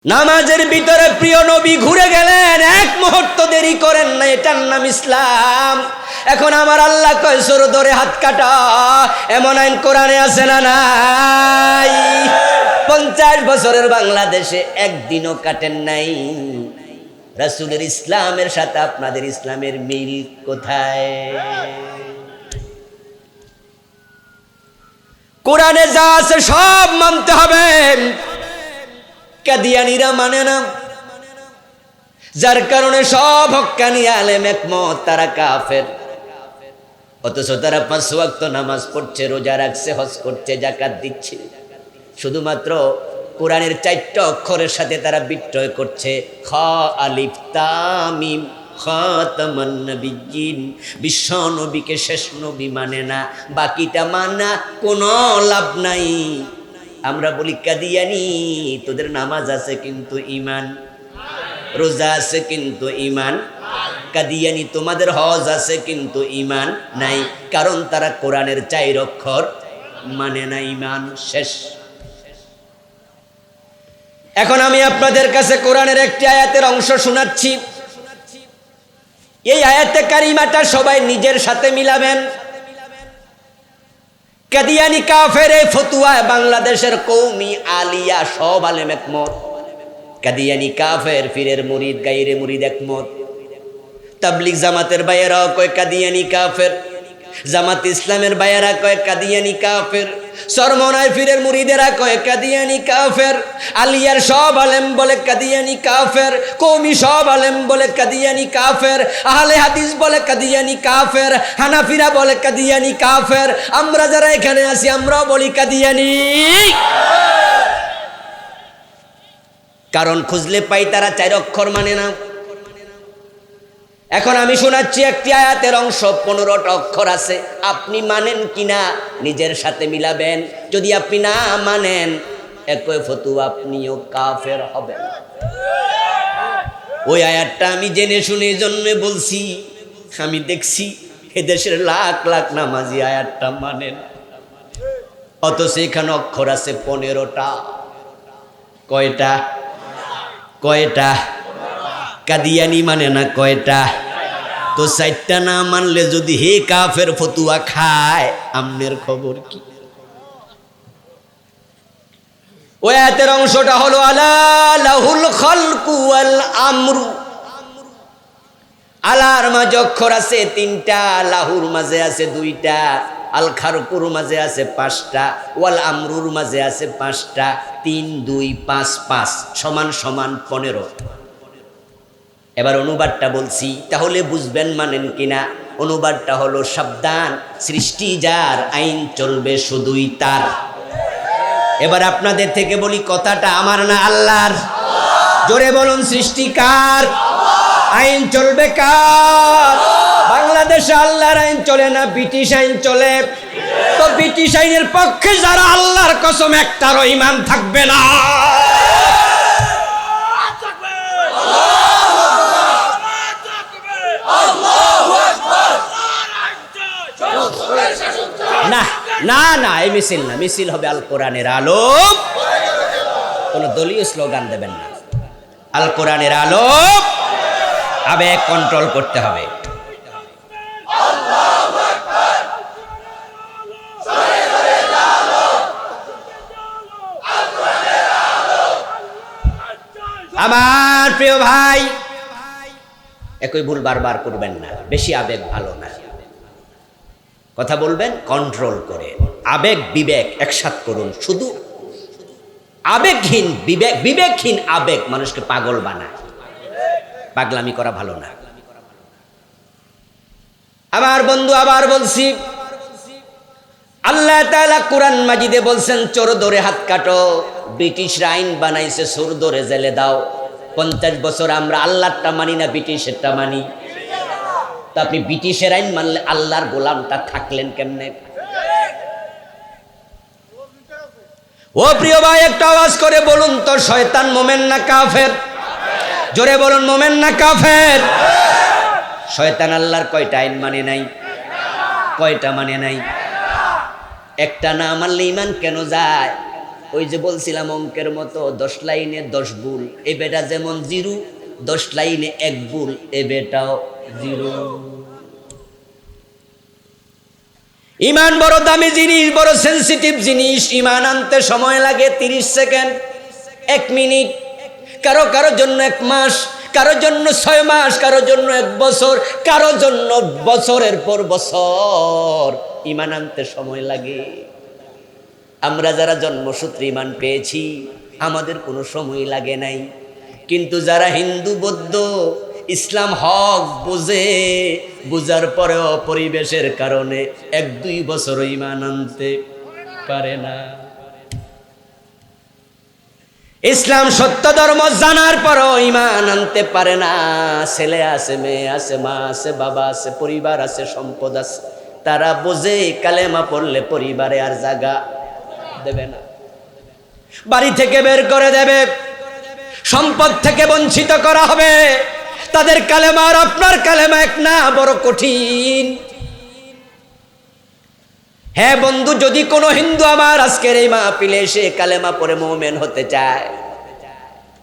নামাজের ভিতরে প্রিয় নবী ঘুরে গেলেন, এক মুহূর্ত দেরি করেন না, এটার নাম ইসলাম। এখন আমার আল্লাহ কয় সর ধরে হাত কাটা, এমন আইন কোরআনে আছে না নাই? 50 বছরের বাংলাদেশে একদিনও কাটেন নাই। রাসূলের ইসলামের সাথে আপনাদের ইসলামের মিল কোথায়? কোরআনে যা আছে সব মানতে হবে। কাদিয়ানীরা মানে না, যার কারণে সব হক্কানি আলেম একমত তারা কাফের। অথচ তারা 5 ওয়াক্ত নামাজ পড়ছে, রোজা রাখছে, হজ করছে, যাকাত দিচ্ছে। শুধুমাত্র কোরআনের 4টা অক্ষরের সাথে তারা বিদ্রোহ করছে। খ আলিফ তাম মিম খাতামান নবিয়্যিন। বিশ্ব নবীকে শেষ নবী মানে না, বাকিটা মানা কোনো লাভ নাই। আমরা বলি কাদিয়ানি তোদের নামাজ আছে কিন্তু ঈমান, রোজা আছে কিন্তু ঈমান। কাদিয়ানি তোমাদের হজ আছে কিন্তু ঈমান নাই, কারণ তারা কোরআনের 4 অক্ষর মানে না, ঈমান শেষ। এখন আমি আপনাদের কাছে কোরআনের একটি আয়াতের অংশ শোনাচ্ছি। এই আয়াতে কারিমাটা সবাই নিজের সাথে মিলাবেন। কাদিয়ানি কাফের এই ফতুয়ায় বাংলাদেশের কওমি আলিয়া সব আলেম একমত। কাদিয়ানি কাফের, পীরের মুরিদ গায়রে মুরিদ একমত। তাবলিগ জামাতের ভাইয়েরা কয় কাদিয়ানি কাফের, জামাত ইসলামের ভাইয়েরা কয় কাদিয়ানি কাফের, সরমনায় পীরের মুরিদেরা কয় কাদিয়ানি কাফের, আলিয়ার সব আলেম বলে কাদিয়ানি কাফের, কওমি সব আলেম বলে কাদিয়ানি কাফের, আহলে হাদিস বলে কাদিয়ানি কাফের, হানাফিরা বলে কাদিয়ানি কাফের। আমরা যারা এখানে আছি আমরাও বলি কাদিয়ানি, কারণ খুঁজলে পাই তারা 4 অক্ষর মানে না। এখন আমি শোনাচ্ছি একটি আয়াতের অংশ, 15টা অক্ষর আছে। আপনি মানেন কিনা নিজের সাথে মিলাবেন। যদি আপনি না মানেন একই ফতুয়া, আপনিও কাফের হবেন। ওই আয়াতটা আমি জেনে শুনে জন্য বলছি। আমি দেখছি এদেশের লাখ লাখ নামাজি আয়াতটা মানেন, অথচ এখানে অক্ষর আছে 15টা। কয়টা? কয়টা? কাদিয়ানি মানে না কয়টা? তো 4টা না মানলে যদি হে কাফের ফতুয়া খায়, আমনের খবর কি? ওই আয়াতের অংশটা হলো আলা লাহুল খালকু ওয়াল আমরু। আলার মাঝে অক্ষর আছে 3টা, লাহুর মাঝে আছে 2টা, আল খারকুর মাঝে আছে 5টা, ওয়াল আমরুর মাঝে আছে 5টা। 3 2 5 5 সমান সমান 15। এবার অনুবাদটা বলছি, তাহলে বুঝবেন মানেন কিনা। অনুবাদটা হলো সাবধান, সৃষ্টি যার, আইন চলবে শুধুই তার। এবার আপনাদের থেকে বলি, কথাটা আমার না আল্লাহর? জোরে বলুন, সৃষ্টি কার? আইন চলবে কার? বাংলাদেশে আল্লাহর আইন চলে না, ব্রিটিশ আইন চলে। তো ব্রিটিশ আইনের পক্ষে যারা, আল্লাহর কসম একটারও ঈমান থাকবে না। না না না, এই মিছিল না, মিছিল হবে আল কোরআনের আলো। কোন দলীয় স্লোগান দেবেন না, আল কোরআনের আলো। আবেগ কন্ট্রোল করতে হবে। আমার প্রিয় ভাই, একই ভুল বারবার করবেন না। বেশি আবেগ ভালো না, কথা বলবেন কন্ট্রোল করে। আবেগ বিবেক একসাথ করুন। শুধু আবেগহীন বিবেক, বিবেকহীন আবেগ মানুষকে পাগল বানায়। পাগলামি করা ভালো না। আমার বন্ধু, আবার বলছি, আল্লাহ তাআলা কুরআন মাজিদে বলছেন চোর ধরে হাত কাটো। ব্রিটিশরা আইন বানাইছে চোর ধরে জেলে দাও। 50 বছর আমরা আল্লাহরটা মানি না, ব্রিটিশেরটা মানি। তো আপনি ব্রিটিশের আইন মানলে আল্লাহর গোলামটা থাকলেন কেমনে? ও প্রিয় ভাই, একটা আওয়াজ করে বলুন তো, শয়তান মোমেন না কাফের? জোরে বলুন, মোমেন না কাফের? শয়তান আল্লাহর কয়টা আইন মানে নাই? কয়টা মানে নাই? একটা না মানলে ঈমান কেন যায়? ওই যে বলছিলাম অঙ্কের মতো 10 লাইনে 10 ভুল, এ বেটা যেমন 0, 10 লাইনে 1 ভুল, এ বেটাও 0। ইমান বড় দামি জিনিস, বড় সেনসিটিভ জিনিস। ইমান আনতে সময় লাগে 30 সেকেন্ড, 1 মিনিট, কারো কারো জন্য 1 মাস, কারো জন্য 6 মাস, কারো জন্য 1 বছর, কারো জন্য বছরের পর বছর ইমান আনতে সময় লাগে। আমরা যারা জন্মসূত্রে ইমান পেয়েছি আমাদের কোনো সময় লাগে নাই, কিন্তু যারা হিন্দু বৌদ্ধ ইসলাম হক বোঝে, বুঝার পরেও পরিবেশের কারণে 1-2 বছর ইমান আনতে পারে না। ইসলাম সত্য ধর্ম জানার পরও ইমান আনতে পারে না। ছেলে আছে, মেয়ে আছে, মা আছে, বাবা আছে, পরিবার আছে, সম্পদ আছে, তারা বোঝে কালেমা পড়লে পরিবারে আর জায়গা দেবে না, বাড়ি থেকে বের করে দেবে, সম্পদ থেকে বঞ্চিত করা হবে। তাদের কালেমা আর আপনার কালেমা এক না, বড় কঠিন। হ্যাঁ বন্ধু, যদি কোনো হিন্দু আমার আজকের এই মাহফিলে এসে কালেমা পড়ে মুমিন হতে চায়,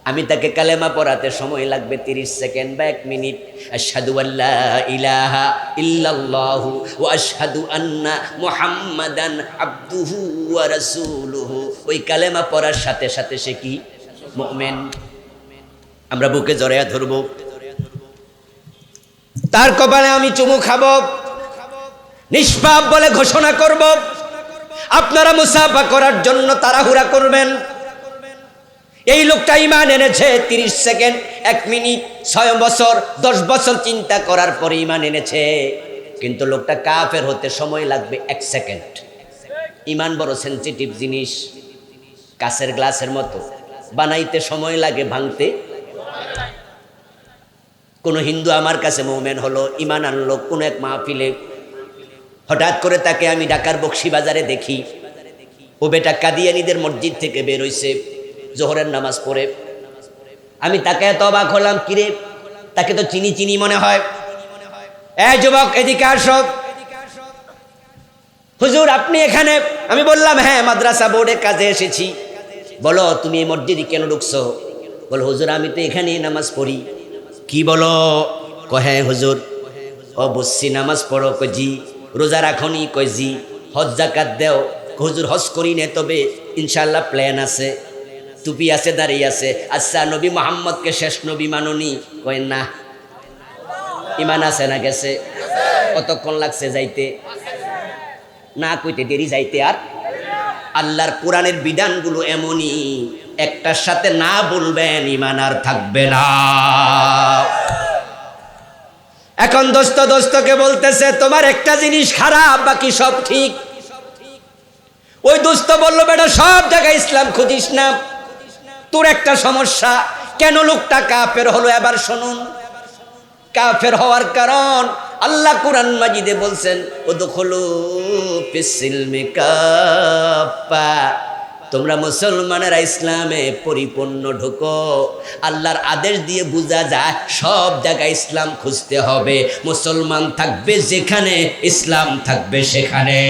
আমি তাকে কালেমা পড়াতে সময় লাগবে 30 সেকেন্ড বা 1 মিনিট। আশহাদু আল্লা ইলাহা ইল্লাল্লাহু ওয়া আশহাদু আন্না মুহাম্মাদান আবদুহু ওয়া রাসূলুহু। ওই কালেমা পড়ার সাথে সাথে সে কি মুমিন। আমরা বুকে জড়ায়া ধরব, তার কপালে আমি চুমু খাবো, নিষ্পাপ বলে ঘোষণা করব। আপনারা মুসাফা করার জন্য তাড়াহুড়া করবেন। এই লোকটা ঈমান এনেছে 30 সেকেন্ড, 1 মিনিট, 6 বছর, 10 বছর চিন্তা করার পরে ঈমান এনেছে, কিন্তু লোকটা কাফের হতে সময় লাগবে 1 সেকেন্ড। ঈমান বড় সেনসিটিভ জিনিস, কাচের গ্লাসের মতো, বানাইতে সময় লাগে, ভাঙতে। কোন হিন্দু আমার কাছে মুমিন হলো, ঈমান আনলো কোন এক মাহফিলে, হঠাৎ করে তাকে আমি ঢাকার বকশীবাজারে দেখি, ও বেটা কাদিয়ানীদের মসজিদ থেকে বের হইছে জোহরের নামাজ পড়ে। আমি তাকে এত অবাক হলাম, কিরে তাকে তো চিনি চিনি মনে হয়। এ যুবক এদিকে আসো। হুজুর আপনি এখানে? আমি বললাম হ্যাঁ, মাদ্রাসা বোর্ডে কাজে এসেছি। বলো তুমি এই মসজিদে কেন ঢুকছো? বলো হুজুর আমি তো এখানে নামাজ পড়ি। কি বলো? হ্যাঁ হুজুর। ও বুঝছি, নামাজ পড়ো? জি। রোজা রাখনি? জি। হজ জাকাত দেও? হুজুর হজ করি নে, তবে ইনশাল্লাহ প্ল্যান আছে। টুপি আছে, দাঁড়িয়ে আছে। আচ্ছা নবী মোহাম্মদকে শেষ নবী মাননি? কয় না। ইমান আছে না গেছে? কতক্ষণ লাগছে যাইতে? না কইতে দেরি যাইতে। আর আল্লাহর কোরআনের বিধানগুলো এমনই, একটার সাথে না বলবেন ইমান আর থাকবে না। এখন দোস্ত দোস্তকে বলতেছে তোমার একটা জিনিস খারাপ, বাকি সব ঠিক। ওই দোস্ত বলল বেটা সব জায়গায় ইসলাম খুঁজিস না, তোর একটা সমস্যা। কেন লোকটা কাফের হলো এবার শুনুন। কাফের হওয়ার কারণ আল্লাহ কুরআন মাজিদে বলছেন উদখুলু ফিস-সিলমি কাফা, তোমরা মুসলমানেরা ইসলামে পরিপূর্ণ ঢুকো। আল্লাহর আদেশ দিয়ে বোঝা যায় সব জায়গায় ইসলাম খুঁজতে হবে। মুসলমান থাকবে যেখানে, ইসলাম থাকবে সেখানে।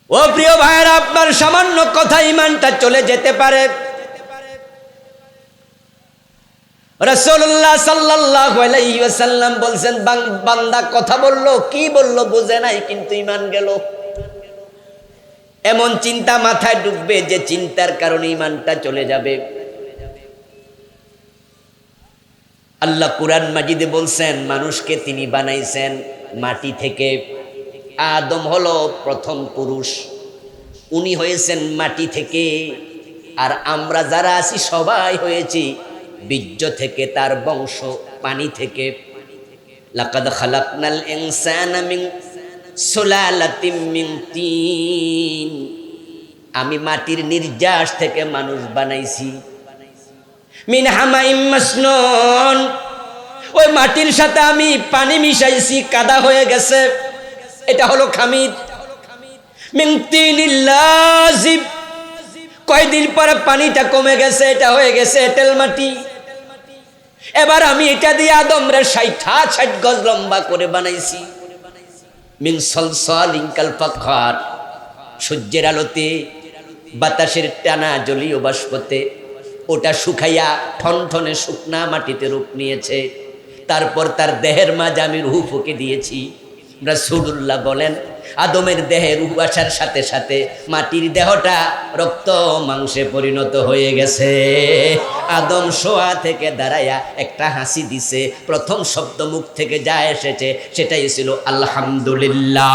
ও প্রিয় ভাইয়েরা, আপনার সামান্য কথা ইমানটা চলে যেতে পারে। রাসূলুল্লাহ সাল্লাল্লাহু আলাইহি ওয়াসাল্লাম বলছেন বান্দা কথা বললো, কি বললো বুঝে নাই, কিন্তু ঈমান গেল। এমন চিন্তা মাথায় ঢুকবে যে চিন্তার কারণে ঈমানটা চলে যাবে। আল্লাহ কুরআন মাজিদে বলছেন মানুষকে তিনি বানাইছেন মাটি থেকে। আদম হলো প্রথম পুরুষ, উনি হয়েছেন মাটি থেকে। আর আমরা যারা আছি সবাই হয়েছি বীর্য থেকে, তার বংশ পানি থেকে। লাকাদ খালাকনাল ইনসানা মিন সুলালাতিম মিন তিন, আমি মাটির নির্যাস থেকে মানুষ বানাইছি। মিন হামাইম মাসনুন, ওই মাটির সাথে আমি পানি মিশাইছি, কাদা হয়ে গেছে, এটা হলো খামির। মিন তিনিল লাযিব, কয়দিন পরে পানিটা কমে গেছে, এটা হয়ে গেছে এঁটেল মাটি। এবার আমি এটা দিয়ে আদমরে 60 গজ লম্বা করে বানাইছি। মিন সলসলিন কাল ফাখার, সূর্যের আলোতে বাতাসের টানা জলীয় বাষ্পতে ওটা শুকাইয়া ঠনঠনে শুকনা মাটিতে রূপ নিয়েছে। তারপর তার দেহের মাঝে আমি রূহ ফুঁকে দিয়েছি। রাসূলুল্লাহ বলেন, আদমের দেহে রূহ আসার সাথে সাথে মাটির দেহটা রক্ত মাংসে পরিণত হয়ে গেছে। আদম শোয়া থেকে দাঁড়াইয়া একটা হাসি দিছে, প্রথম শব্দ মুখ থেকে যা এসেছে সেটাই ছিল আলহামদুলিল্লাহ।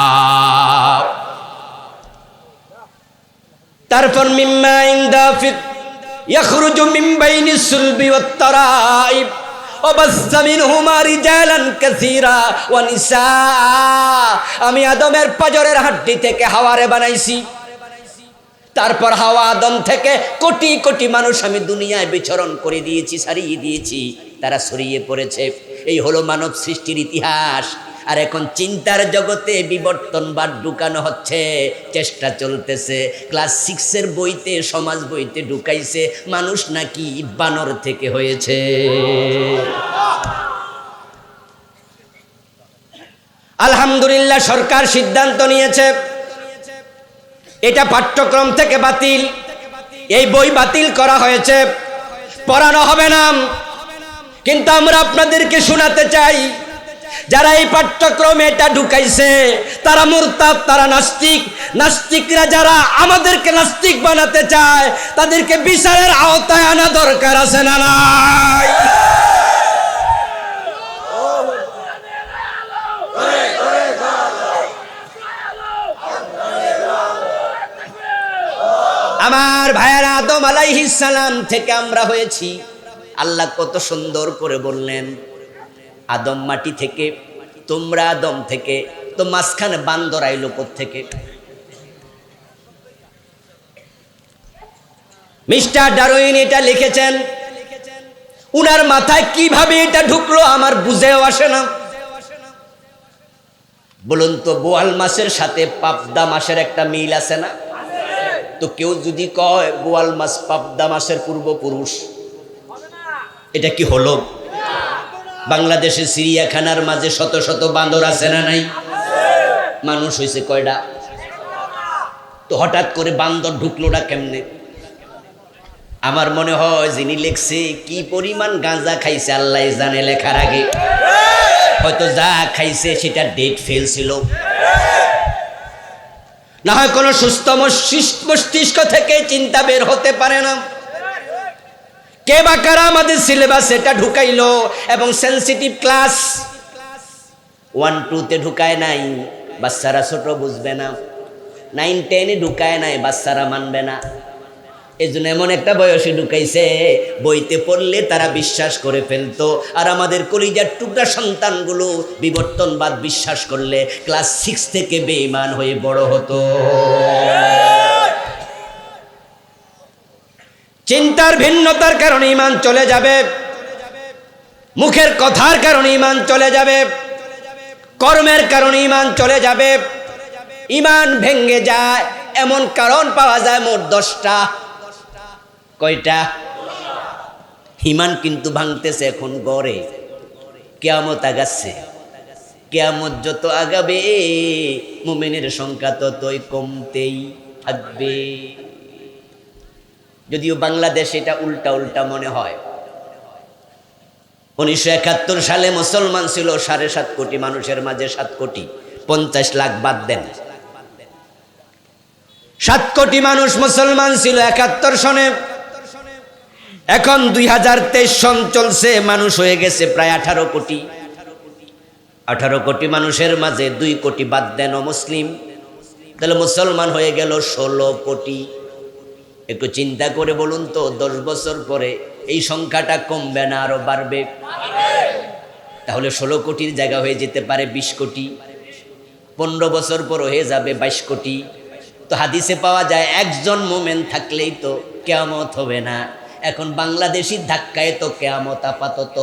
তারপর মিম্মা ইনদাফিক ইয়াখরুজু মিন বাইনিস সুলবি ওয়াত তারাইব ওয়াবাসসা মিনহুমা রিজালান কাসীরা ওয়া নিসা। আমি আদমের পাজরের হাড্ডি থেকে হাওয়ারে বানাইছি। তারপর হাওয়া আদম থেকে কোটি কোটি মানুষ আমি দুনিয়ায় বিচরণ করে দিয়েছি, ছাড়িয়ে দিয়েছি, তারা ছড়িয়ে পড়েছে। এই হলো মানব সৃষ্টির ইতিহাস। আর এখন চিন্তার জগতে বিবর্তনবাদ ঢুকানো হচ্ছে, চেষ্টা চলতেছে। ক্লাস 6-এর বইতে, সমাজ বইতে ঢুকাইছে মানুষ নাকি বানর থেকে হয়েছে। আলহামদুলিল্লাহ, সরকার সিদ্ধান্ত নিয়েছে এটা পাঠ্যক্রম থেকে বাতিল। এই বই বাতিল করা হয়েছে, পড়ানো হবে না। কিন্তু আমরা আপনাদেরকে শোনাতে চাই, যারা এই পাঠ্যক্রমে এটা ঢুকাইছে তারা মুরতাদ, তারা নাস্তিক। নাস্তিকরা যারা আমাদেরকে নাস্তিক বানাতে চায় তাদেরকে বিচারের আওতায় আনা দরকার আছে না নাই? আমার ভাইয়েরা, আদম আলাইহিস সালাম থেকে আমরা হয়েছি। আল্লাহ কত সুন্দর করে বললেন, আদম মাটি থেকে, তোমরা আদম থেকে। তো মাঝখানে বান্দর আইলো কোত্থেকে? মিস্টার ডারউইন এটা লিখেছেন, উনার মাথায় কিভাবে এটা ঢুকলো আমার বুঝেও আসে না। বলুন তো, বোয়াল মাছের সাথে পাবদা মাছের একটা মিল আছে না? তো কেউ যদি কয় বোয়াল মাছ পাবদা মাছের পূর্বপুরুষ, এটা কি হলো? বাংলাদেশের চিড়িয়াখানার মাঝে শত শত বান্দর আছে না নাই? মানুষ হয়েছে কয়টা? তো হঠাৎ করে বান্দর ঢুকলোটা কেমনে? আমার মনে হয় যিনি লিখছে কি পরিমাণ গাঁজা খাইছে আল্লাহ জানে, লেখার আগে হয়তো যা খাইছে সেটা ডেট ফেল ছিল, না হয় কোনো সুস্থ মস্তিষ্ক থেকে চিন্তা বের হতে পারে না। কে বা কারা আমাদের সিলেবাস এটা ঢুকাইলো? এবং সেন্সিটিভ ক্লাস 1-2-তে ঢুকায় নাই, বাচ্চারা ছোট বুঝবে না। 9-10-এ ঢুকায় নাই, বাচ্চারা মানবে না। এই জন্য এমন একটা বয়সে ঢুকাইছে, বইতে পড়লে তারা বিশ্বাস করে ফেলতো। আর আমাদের কলিজার টুকরা সন্তানগুলো বিবর্তনবাদ বিশ্বাস করলে ক্লাস 6 থেকে বেঈমান হয়ে বড় হতো। চিন্তার ভিন্নতার কারণে ঈমান চলে যাবে, মুখের কথার কারণে ঈমান চলে যাবে, কর্মের কারণে ঈমান চলে যাবে। ঈমান ভেঙে যায় এমন কারণ পাওয়া যায় মোট 10টা। কয়টা? ঈমান কিন্তু ভাঙতেছে এখন গড়ে। কিয়ামত আগাচ্ছে, কিয়ামত যত আগাবে মুমিনের সংখ্যা ততই কমতেই থাকবে। যদিও বাংলাদেশে এটা উল্টা উল্টা মনে হয়। 1971 সালে মুসলমান ছিল 7.5 কোটি মানুষের মাঝে 7 কোটি, 50 লাখ বাদ দেন, 7 কোটি মানুষ মুসলমান ছিল 71 সনে। এখন 2023 সন চলছে, মানুষ হয়ে গেছে প্রায় 18 কোটি। 18 কোটি মানুষের মাঝে 2 কোটি বাদ দেন অমুসলিম, তাহলে মুসলমান হয়ে গেল 16 কোটি। একটু চিন্তা করে বলুন তো, 10 বছর পরে এই সংখ্যাটা কমবে না আরো বাড়বে? তাহলে 16 কোটির জায়গা হয়ে যেতে পারে 20 কোটি, 15 বছর পর হয়ে যাবে 22 কোটি। তো হাদিসে পাওয়া যায় একজন মোমেন থাকলেই তো কিয়ামত হবে না। এখন বাংলাদেশি ধাক্কায় তো কিয়ামত আপাতত।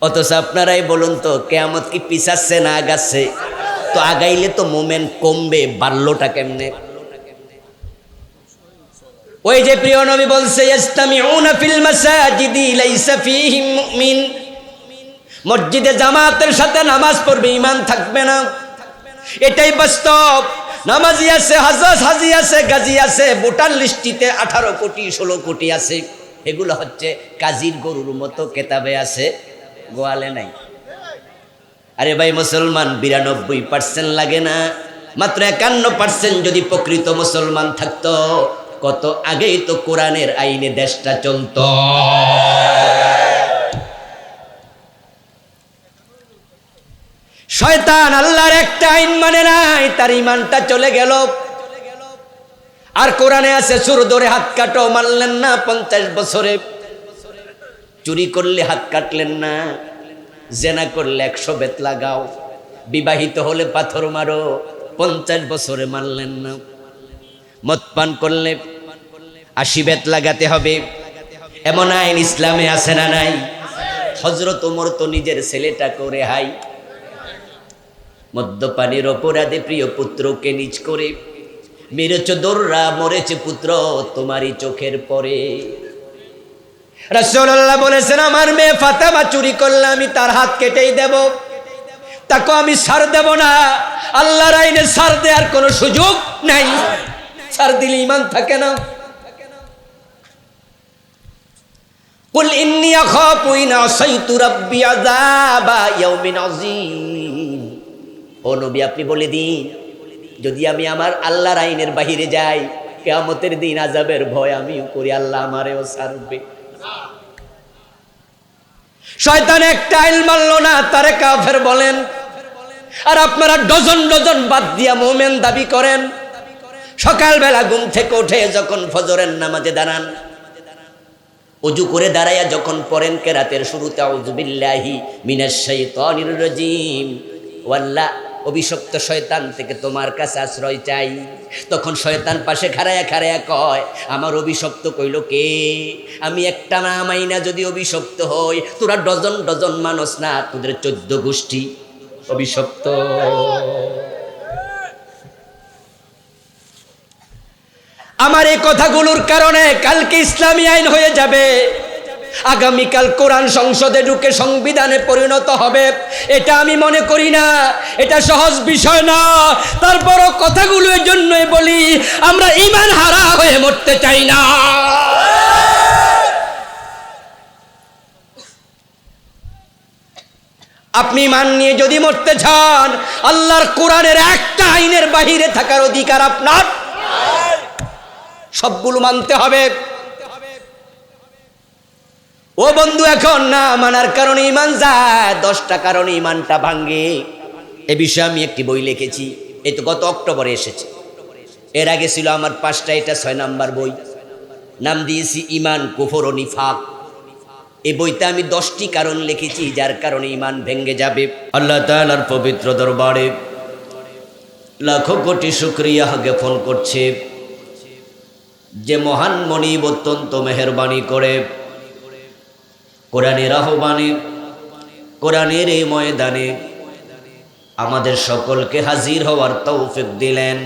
অথচ আপনারাই বলুন তো, কিয়ামত কি পিছাচ্ছে না আগাচ্ছে? তো আগাইলে তো মোমেন কমবে, বাড়লোটা কেমনে? ওই যে প্রিয় নবী বলছে, ইস্তামিউনা ফিল মাসাজিদি লাইসা ফীহিম মুমিন মসজিদে জামাতের সাথে নামাজ পড়বে, ঈমান থাকবে না। এটাই বাস্তব। নামাজি আছে, হাজি আছে, গাজী আছে, ভোটার লিস্টিতে 18 কোটি 16 কোটি আছে। এগুলো হচ্ছে কাজীর গরুর মতো কেতাবে আছে, গোয়ালে নাই। আরে ভাই, মুসলমান 92% লাগে না, মাত্র 51% যদি প্রকৃত মুসলমান থাকতো, কত আগেই তো কোরআনের আইনে দেশটা চলতো। শয়তান আল্লাহর একটা আইন মানে নাই, তার ঈমানটা চলে গেল। আর কোরআনে আছে চোর ধরে হাত কাটো, মানলেন না 50 বছরে। চুরি করলে হাত কাটলেন না, জেনা করলে 100 বেত লাগাও, বিবাহিত হলে পাথর মারো, 50 বছরে মানলেন না। মদ পান করলে 80 বেত লাগাতে হবে, এমন আইন ইসলামে আছে না নাই? হযরত ওমর তো নিজের ছেলেটা করে হাই, মদ্যপানের অপরাধে প্রিয় পুত্রকে নিজ করে মেরেছ দোররা, মরেছে পুত্র তোমারই চোখের পরে। রাসূলুল্লাহ বলেছেন, আমার মেয়ে ফাতেমা চুরি করলে আমি তার হাত কেটেই দেব, তাকে আমি ছাড় দেব না। আল্লাহর আইনে ছাড় দেওয়ার কোনো সুযোগ নাই, ছাড় দিলে ঈমান থাকে না। কুল ইন্নী আখাফু ইন আসাইতু রাব্বি আযাবা ইয়াউমিন আযীম। ও নবী, আপনি বলে দিন, যদি আমি আমার আল্লাহর আইনের বাহিরে যাই, কিয়ামতের দিন আযাবের ভয় আমিও করি, আল্লাহ আমারেও ছাড়বে। শয়তান একটা আইন মানলো না, তারে কাফের বলেন। আর আপনারা ডজন ডজন বাদ দিয়া মুমিন দাবি করেন। সকালবেলা ঘুম থেকে উঠে যখন ফজরের নামাজে দাঁড়ান, ওযু করে দাঁড়াইয়া যখন পড়েন কেরাতের শুরুতে আউযু বিল্লাহি মিনাশ শাইতানির রাজীম, ওয়াল্লাহ অভিশপ্ত শয়তান থেকে তোমার কাছে আশ্রয় চাই, তখন শয়তান পাশে খাড়ায়া খাড়ায়া কয়, আমার অভিশপ্ত কইল কে? আমি একটা না মাইনা যদি অভিশপ্ত হই, তোরা ডজন ডজন মানুষ না, তোদের 14 গোষ্ঠী অভিশপ্ত। আমার এই কথাগুলোর কারণে কালকে ইসলামী আইন হয়ে যাবে, আগামীকাল কোরআন সংসদে ঢুকে সংবিধানে পরিণত হবে। এটা আমি মনে করি না, এটা সহজ বিষয় না। তারপরও কথাগুলো এর জন্যই বলি, আমরা ঈমান হারা হয়ে মরতে চাই না। আপনি ঈমান নিয়ে যদি মরতে চান, আল্লাহর কোরআনের একটা আইনের বাহিরে থাকার অধিকার আপনার, সবগুলো মানতে হবে। ও বন্ধু, এখন না মানার কারণে ঈমান যায়, 10টা কারণে ঈমানটা ভাঙ্গে। এ বিষয়ে আমি একটি বই লিখেছি, এই তো গত অক্টোবরে এসেছে। এর আগে ছিল আমার 5টা, এটা 6 নাম্বার বই, নাম দিয়েছি ঈমান, কুফর ও নিফাক। এই বইতে আমি 10টি কারণ লিখেছি যার কারণে ঈমান ভেঙ্গে যাবে। আল্লাহ তাআলার পবিত্র দরবারে লাখো কোটি শুকরিয়া জ্ঞাপন করছে, যে মহান মনিব অত্যন্ত মেহেরবানি করে কোরআনের আহ্বানে, কোরআনের এই ময়দানে আমাদের সকলকে হাজির হওয়ার তৌফিক দিলেন।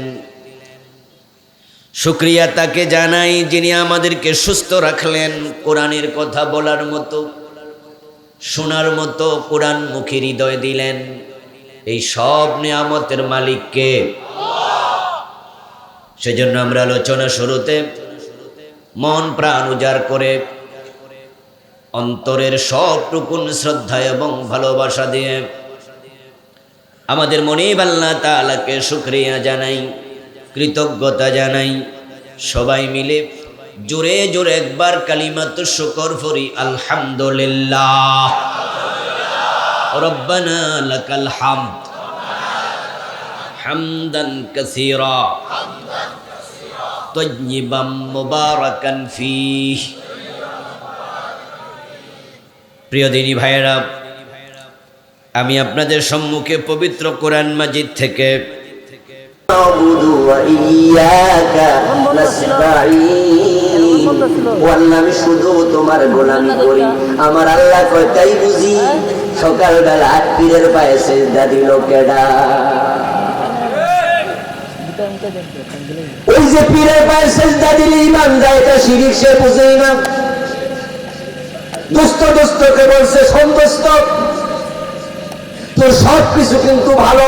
শুকরিয়া তাকে জানাই, যিনি আমাদেরকে সুস্থ রাখলেন, কোরআনের কথা বলার মতো, শোনার মতো কোরআন মুখী হৃদয় দিলেন। এই সব নিয়ামতের মালিককে। সেজন্য আমরা আলোচনা শুরুতে মন প্রাণ উজাড় করে অন্তরের সবটুকুন শ্রদ্ধা এবং ভালোবাসা দিয়ে আমাদের মনিব আল্লাহ তাআলাকে শুকরিয়া জানাই, কৃতজ্ঞতা জানাই। সবাই মিলে জোরে জোরে একবার কালিমাতু শুকর পড়ি, আলহামদুলিল্লাহ রব্বানা লাকাল হামদ হামদান কাসীরা তাইয়িবাম মুবারাকান ফীহ। প্রিয় দিনী ভাইয়েরা, আমি আপনাদের সম্মুখে পবিত্র কোরআন মাজিদ থেকে আমি শুধু তোমার গোলামি করি, আমার আল্লাহ কয় তাই বুঝি। সকালবেলা পীরের পায়ে সেজদা দিল কেডা? ওই যে পীরের পায়ে সেজদা দিলে ঈমান যায়, এটা শিরক, সে বুঝেই না। দুস্থ দুস্থকে বলছে সন্তুষ্ট, তোর সব কিছু কিন্তু ভালো,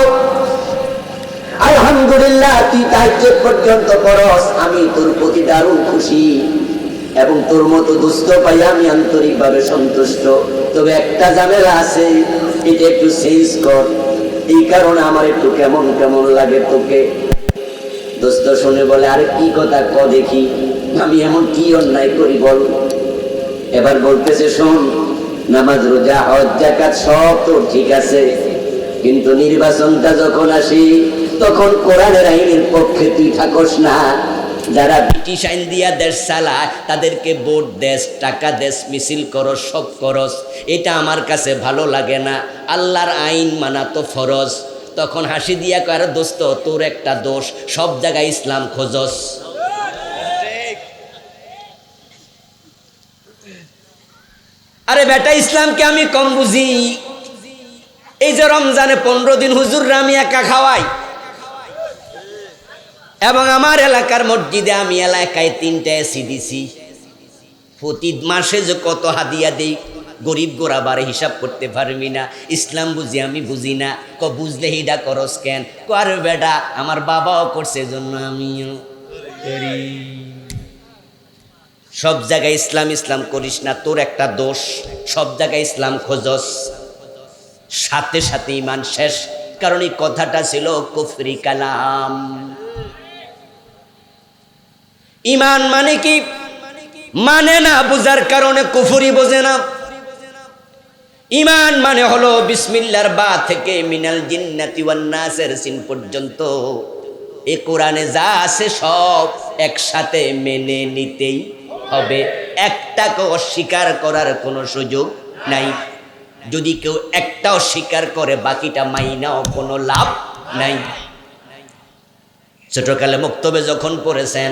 আলহামদুলিল্লাহ, তুই তাহাজ্জুদ পর্যন্ত করস, আমি তোর প্রতি দারুণ খুশি এবং তোর মতো দুস্থ পাই আমি আন্তরিকভাবে সন্তুষ্ট। তবে একটা ঝামেলা আছে, এটা একটু চেঞ্জ কর, এই কারণে আমার একটু কেমন কেমন লাগে তোকে। দোস্ত শুনে বলে, আরে কি কথা ক দেখি, আমি এমন কি অন্যায় করি বল। এবার বলতেছে, শোন, নামাজ রোজা হজ যাকাত সব তো ঠিক আছে, কিন্তু নির্বাচনটা যখন আসি তখন কোরআনের আইনের পক্ষে তুই থাকস না। যারা ব্রিটিশ আইন দিয়া দেশ চালায় তাদেরকে ভোট দেশ, টাকা দেশ, মিছিল করস, সব করস, এটা আমার কাছে ভালো লাগে না। আল্লাহর আইন মানা তো ফরজ। তখন হাসি দিয়া কয়, দোস্ত তোর একটা দোষ, সব জায়গায় ইসলাম খোঁজস। আরে বেটা, ইসলামকে আমি কম বুঝি? এই যে রমজানে 15 দিন হুজুররা আমি একা খাওয়াই, এবং আমার এলাকার মসজিদে আমি এলাকায় 3টা এসি দিছি, প্রতি মাসে যে কত হাদিয়া দেই, গরিব গোরাবারে হিসাব করতে পারবি না। ইসলাম বুঝি আমি বুঝি না। বুঝলে হিডা করস কেন? আরে বেটা, আমার বাবাও করছে, জন্য আমিও করি। সব জায়গায় ইসলাম ইসলাম করিস না, তোর একটা দোষ, সব জায়গায় ইসলাম খোঁজস, সাথে সাথে ইমান শেষ। কারণ এই কথাটা ছিল কুফরি কালাম। ইমান মানে কি মানে না বুঝার কারণে কুফরি বোঝে না। ইমান মানে হলো বিসমিল্লাহর বা থেকে মিনাল জিন্নাতি ওয়ান নাসের সিন পর্যন্ত এই কোরআনে যা আছে সব একসাথে মেনে নিতেই হবে, একটাকে অস্বীকার করার কোনো সুযোগ নাই। যদি কেউ একটা অস্বীকার করে বাকিটা মাইনাও কোনো লাভ নাই। ছোটকালে মুক্তবে যখন পড়েছেন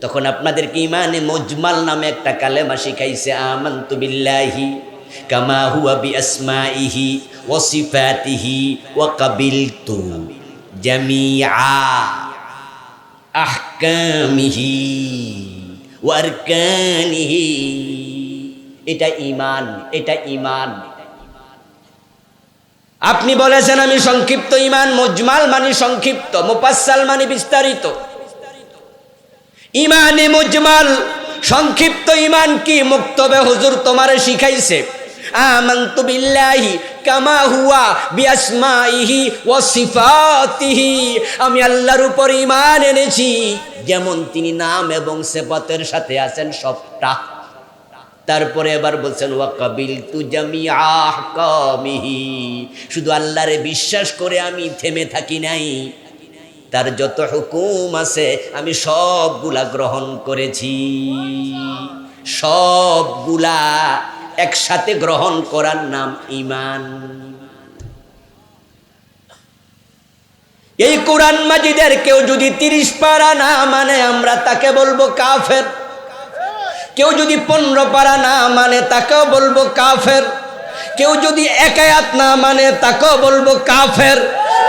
তখন আপনাদেরকে ইমানে মুজমাল নামে একটা কালেমা শিখাইছে, আমানতু বিল্লাহি কামা হুয়া বিআসমাইহি ওয়া সিফাতিহি ওয়া কাবিলতু জামিআ আহকামিহি ওয়া আরকানিহি। এটা ঈমান, এটা ঈমান। আপনি বলেছেন আমি সংক্ষিপ্ত ঈমান, মুজমাল মানে সংক্ষিপ্ত, মুফাসসাল মানে বিস্তারিত। ইমানে মুজমাল সংক্ষিপ্ত ঈমান কি? মুক্তবে হুজুর তোমারে শিখাইছে, আমানতু বিল্লাহি কামা হুয়া বিআসমাইহি ওয়া সিফাতিহি, আমি আল্লাহর উপর ঈমান এনেছি যেমন তিনি নাম এবং সিফাতের সাথে আছেন সবটা। তারপরে এবার বলছেন ওয়া কাবিলতু জামিআ আহকামিহি, শুধু আল্লাহরে বিশ্বাস করে আমি থেমে থাকি নাই, তার যত হুকুম আছে আমি সবগুলা গ্রহণ করেছি। সবগুলা একসাথে গ্রহণ করার নাম ঈমান। এই কোরআন মাজিদের কেউ যদি 30 পারা না মানে আমরা তাকে বলবো কাফের। কেউ যদি 15 পারা না মানে তাকেও বলবো কাফের। কেউ যদি 1 আয়াত না মানে তাকেও বলবো কাফের।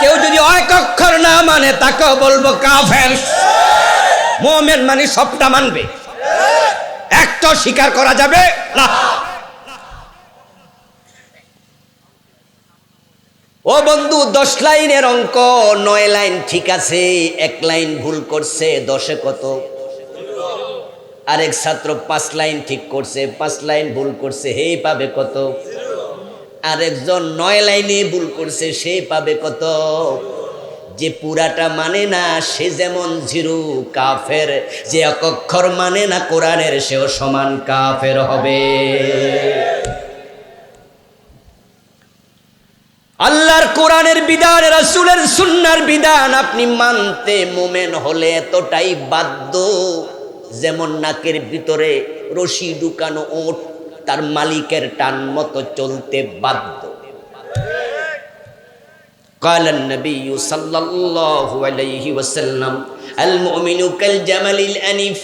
কেউ যদি 1 অক্ষর না মানে তাকেও বলবো কাফের। মুমিন মানে সবটা মানবে, একটা স্বীকার করা যাবে না। ও বন্ধু, 10 লাইনের অঙ্ক 9 লাইন ঠিক আছে, 1 লাইন ভুল করছে, 10-এ কত? আরেক ছাত্র 5 লাইন ঠিক করছে, 5 লাইন ভুল করছে, হে পাবে কত? আরেকজন 9 লাইনে ভুল করছে, সে পাবে কত? যে পুরাটা মানে না সে যেমন 0 কাফের, যে এক অক্ষর মানে না কোরআনের সেও সমান কাফের হবে। আল্লাহর কোরআনের বিধান, রাসূলের সুন্নাহর বিধান আপনি মানতে মুমিন হলে এতটাই বাধ্য, যেমন নাকের ভিতরে রশি ঢুকানো ওট তার মালিকের টান মতো চলতে বাধ্য। قال النبي صلى الله عليه وسلم المؤمن كالجمل الأنف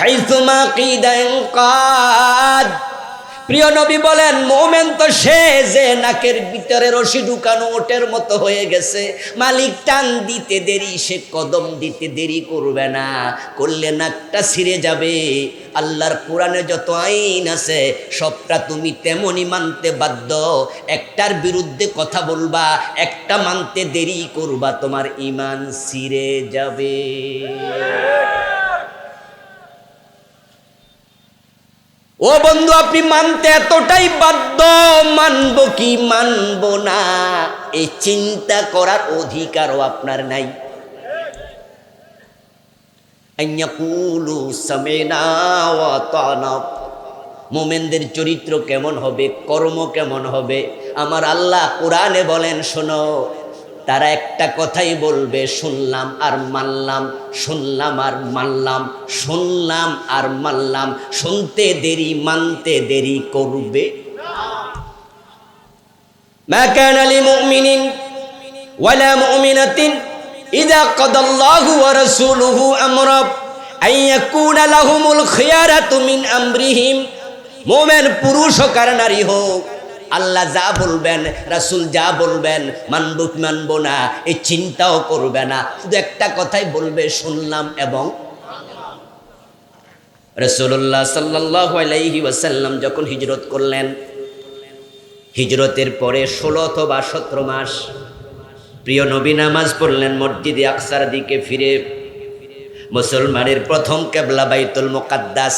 حيثما قيد انقاد প্রিয় নবী বলেন, মুমিন তো সে যে নাকের ভিতরে রশি ঢুকানো ওটের মতো হয়ে গেছে, মালিক টান দিতে দেরি, সে কদম দিতে দেরি করবে না, করলে নাকটা ছিঁড়ে যাবে। আল্লাহর কোরআনে যত আইন আছে সবটা তুমি তেমনই মানতে বাধ্য। একটার বিরুদ্ধে কথা বলবা, একটা মানতে দেরি করবা, তোমার ঈমান ছিঁড়ে যাবে। ও বন্ধু, আপনি মানতে এতটাই বাধ্য, মানবো কি মানবো না এই চিন্তা করার অধিকারও আপনার নাই। আইয়াকুলু সামিনা ওয়া আতানা। মুমিনদের চরিত্র কেমন হবে, কর্ম কেমন হবে, আমার আল্লাহ কোরআনে বলেন, শোনো, তারা একটা কথাই বলবে, শুনলাম আর মানলাম, শুনলাম আর মানলাম, শুনলাম আর মানলাম। শুনতে দেরি, মানতে দেরি করবে। মা কানা লিমুমিনিন ওয়ালা মুমিনাতিন ইযা কাদাল্লাহু ওয়া রাসূলুহু আমরা আন ইয়াকুনা লাহুমুল খিয়ারাতু মিন আমরিহিম। মুমিন পুরুষ হোক আর নারী হোক, আল্লাহ যা বলবেন, রাসূল যা বলবেন, মানব কি মানব না এই চিন্তাও করবে না, শুধু একটা কথাই বলবে, শুনলাম এবং রাসূলুল্লাহ সাল্লাল্লাহু আলাইহি ওয়াসাল্লাম যখন হিজরত করলেন, হিজরতের পরে 16 অথবা 17 মাস প্রিয় নবী নামাজ পড়লেন মসজিদে আকসার দিকে ফিরে। মুসলমানের প্রথম কিবলা বাইতুল মুকাদ্দাস।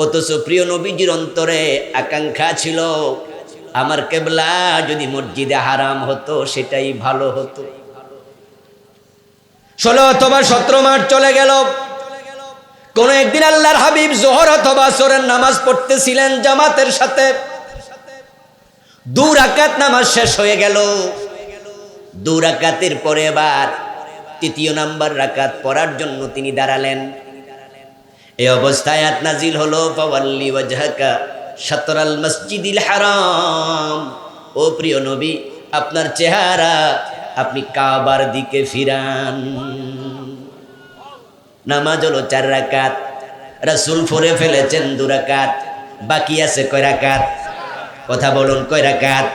অথচ প্রিয় নবীজির অন্তরে আকাঙ্ক্ষা ছিল, আমার কিবলা যদি মসজিদে হারাম হতো সেটাই ভালো হতো। 16 অথবা 17 মাস চলে গেল। কোন একদিন আল্লাহর হাবিব যোহর অথবা আসরের নামাজ পড়তেছিলেন জামাতের সাথে। 2 রাকাত নামাজ শেষ হয়ে গেল। 2 রাকাতের পরে এবার 3য় নাম্বার রাকাত পড়ার জন্য তিনি দাঁড়ালেন। এই অবস্থায় আয়াত নাজিল হলো, ফাওয়াল্লি ওয়াজহাকা শাতরাল মসজিদিল হারাম। ও প্রিয় নবী, আপনার চেহারা আপনি কাবার দিকে ফিরান। নামাজ হলো 4 রাকাত, রাসূল পড়ে ফেলেছেন 2 রাকাত, বাকি আছে কয় রাকাত? কথা বলুন, কয় রাকাত?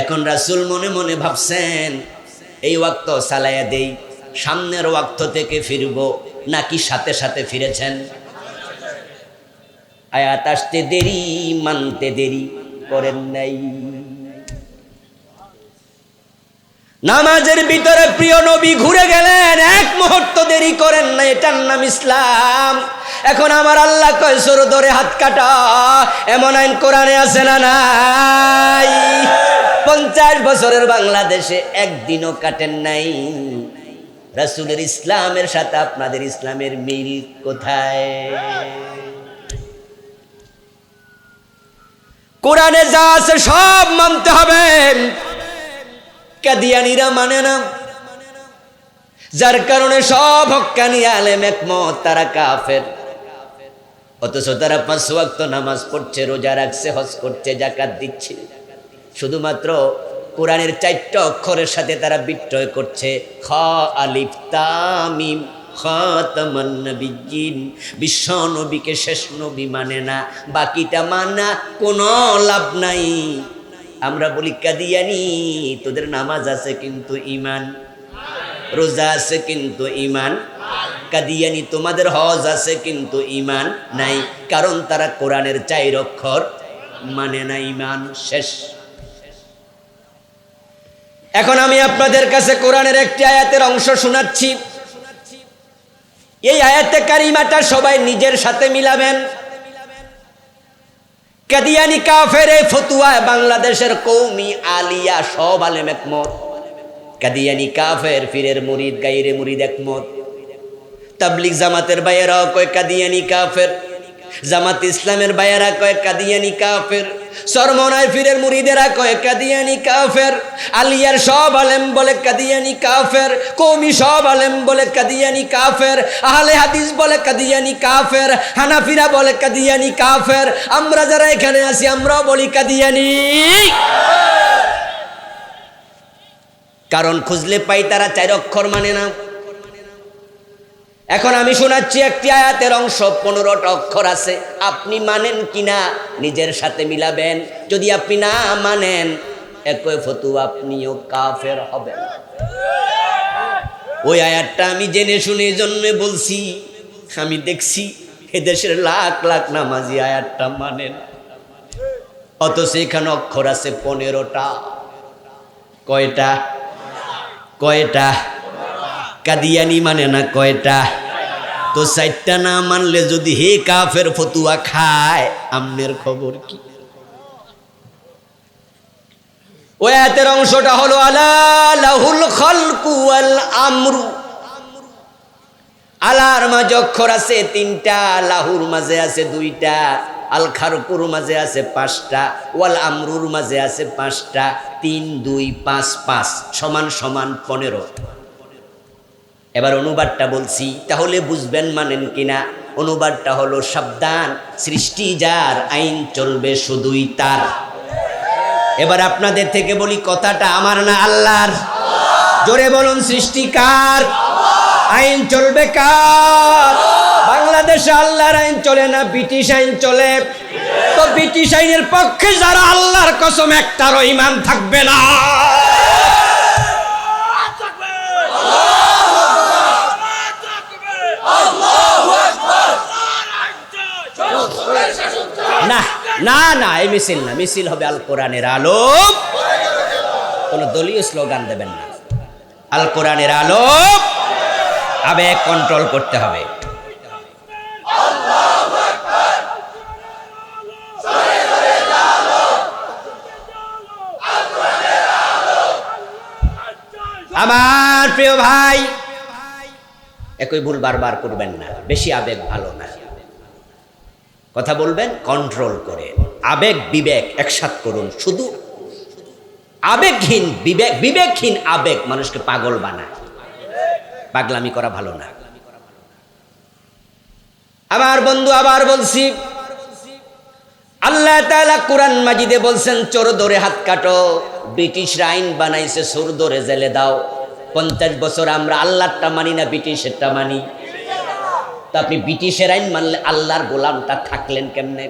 এখন রাসূল মনে মনে ভাবছেন, এই ওয়াক্ত সালায়া দেই, সামনের ওয়াক্ত থেকে ফিরব নাকি সাথে সাথে ফিরেছেন? আয়াত আসতে দেরি, মানতে দেরি করেন নাই। নামাজের ভিতরে প্রিয় নবী ঘুরে গেলেন, এক মুহূর্ত দেরি করেন না, এটার নাম ইসলাম। এখন আমার আল্লাহ কয়, সর ধরে হাত কাটা, এমন আইন কোরআনে আছে না নাই? 50 বছরের বাংলাদেশে একদিনও কাটেন নাই। রাসূলের ইসলামের সাথে আপনাদের ইসলামের মিল কোথায়? কোরআনে যা আছে সব মানতে হবে। কাদিয়ানীরা মানে না, যার কারণে সব হক্কানি আলেম একমত তারা কাফের। অথচ তারা 5 ওয়াক্ত নামাজ পড়ছে, রোজা রাখছে, হজ করছে, যাকাত দিচ্ছে, শুধুমাত্র কোরআনের 4টা অক্ষরের সাথে তারা বিট্রয় করছে। খ আলিফ তাম মিম খাতামান নবিয়্যিন। বিশ্ব নবীকে শেষ নবী মানে না, বাকিটা মানা কোনো লাভ নাই। আমরা বলি, কাদিয়ানি তোদের নামাজ আছে কিন্তু ঈমান, রোজা আছে কিন্তু ঈমান, কাদিয়ানি তোমাদের হজ আছে কিন্তু ঈমান নাই, কারণ তারা কোরআনের 4 অক্ষর মানে না, ঈমান শেষ। এখন আমি আপনাদের কাছে কোরআনের একটি আয়াতের অংশ শোনাচ্ছি। এই আয়াতে কারিমাটা সবাই নিজের সাথে মিলাবেন। কাদিয়ানি কাফের এই ফতুয়া বাংলাদেশের কওমি আলিয়া সব আলেম একমত। কাদিয়ানি কাফের, পীরের মুরিদ, গাইরে মুরিদ একমত। তাবলিগ জামাতের ভাইয়েরাও কয় কাদিয়ানি কাফের, জামাত ইসলামের ভাইয়েরা কয় কাদিয়ানি কাফের, সরমনায় পীরের মুরিদেরা কয় কাদিয়ানি কাফের, আলিয়ার সব আলেম বলে কাদিয়ানি কাফের, কওমি সব আলেম বলে কাদিয়ানি কাফের, আহলে হাদিস বলে কাদিয়ানি কাফের, হানাফিরা বলে কাদিয়ানি কাফের, আমরা যারা এখানে আছি আমরাও বলি কাদিয়ানি। কারণ খুঁজলে পাই তারা 4 অক্ষর মানে না। এখন আমি শোনাচ্ছি একটি আয়াতের অংশ, 15টা অক্ষর আছে। আপনি মানেন কিনা নিজের সাথে মিলাবেন। যদি আপনি না মানেন একই ফতুয়া, আপনিও কাফের হবেন। ওই আয়াতটা আমি জেনে শুনে জন্মে বলছি। আমি দেখছি এদেশের লাখ লাখ নামাজি আয়াতটা মানেন, অথচ এখানে অক্ষর আছে 15টা। কয়টা? কয়টা? কাদিয়ানি মানে না কয়টা? তো 4টা না মানলে যদি হে কাফের ফতুয়া খায়, আমনের খবর কি? ওই আয়াতের অংশটা হলো আলা লাহুল খালকু ওয়াল আমরু। আলার মাঝে অক্ষর আছে 3টা, লাহুর মাঝে আছে 2টা, আল খারকুর মাঝে আছে 5টা, ওয়াল আমরুর মাঝে আছে 5টা। 3 2 5 5 সমান সমান 15। এবার অনুবাদটা বলছি, তাহলে বুঝবেন মানেন কিনা। অনুবাদটা হলো সাবধান, সৃষ্টি যার, আইন চলবে শুধুই তার। এবার আপনাদের থেকে বলি, কথাটা আমার না আল্লাহর? জোরে বলুন, সৃষ্টি কার? আইন চলবে কার? বাংলাদেশে আল্লাহর আইন চলে না, ব্রিটিশ আইন চলে। তো ব্রিটিশ আইনের পক্ষে যারা, আল্লাহর কসম একটারও ঈমান থাকবে না। না না না, এই মিছিল না, মিছিল হবে আল কোরআনের আলো। কোনো দলীয় স্লোগান দেবেন না, আল কোরআনের আলো। আবেগ কন্ট্রোল করতে হবে। আমার প্রিয় ভাই, একই ভুল বারবার করবেন না, বেশি আবেগ ভালো না। কথা বলবেন কন্ট্রোল করে, আবেগ বিবেক একসাথ করুন। শুধু আবেগহীন বিবেক, বিবেকহীন আবেগ মানুষকে পাগল বানায়। পাগলামি করা ভালো না। আমার বন্ধু, আবার বলছি, আল্লাহ তাআলা কুরআন মাজিদে বলছেন, চোর ধরে হাত কাটো। ব্রিটিশরা আইন বানাইছে, চোর ধরে জেলে দাও। 50 বছর আমরা আল্লাহরটা মানি না, ব্রিটিশেরটা মানি। তো আপনি ব্রিটিশের আইন মানলে আল্লাহর গোলামটা থাকলেন কেমনে?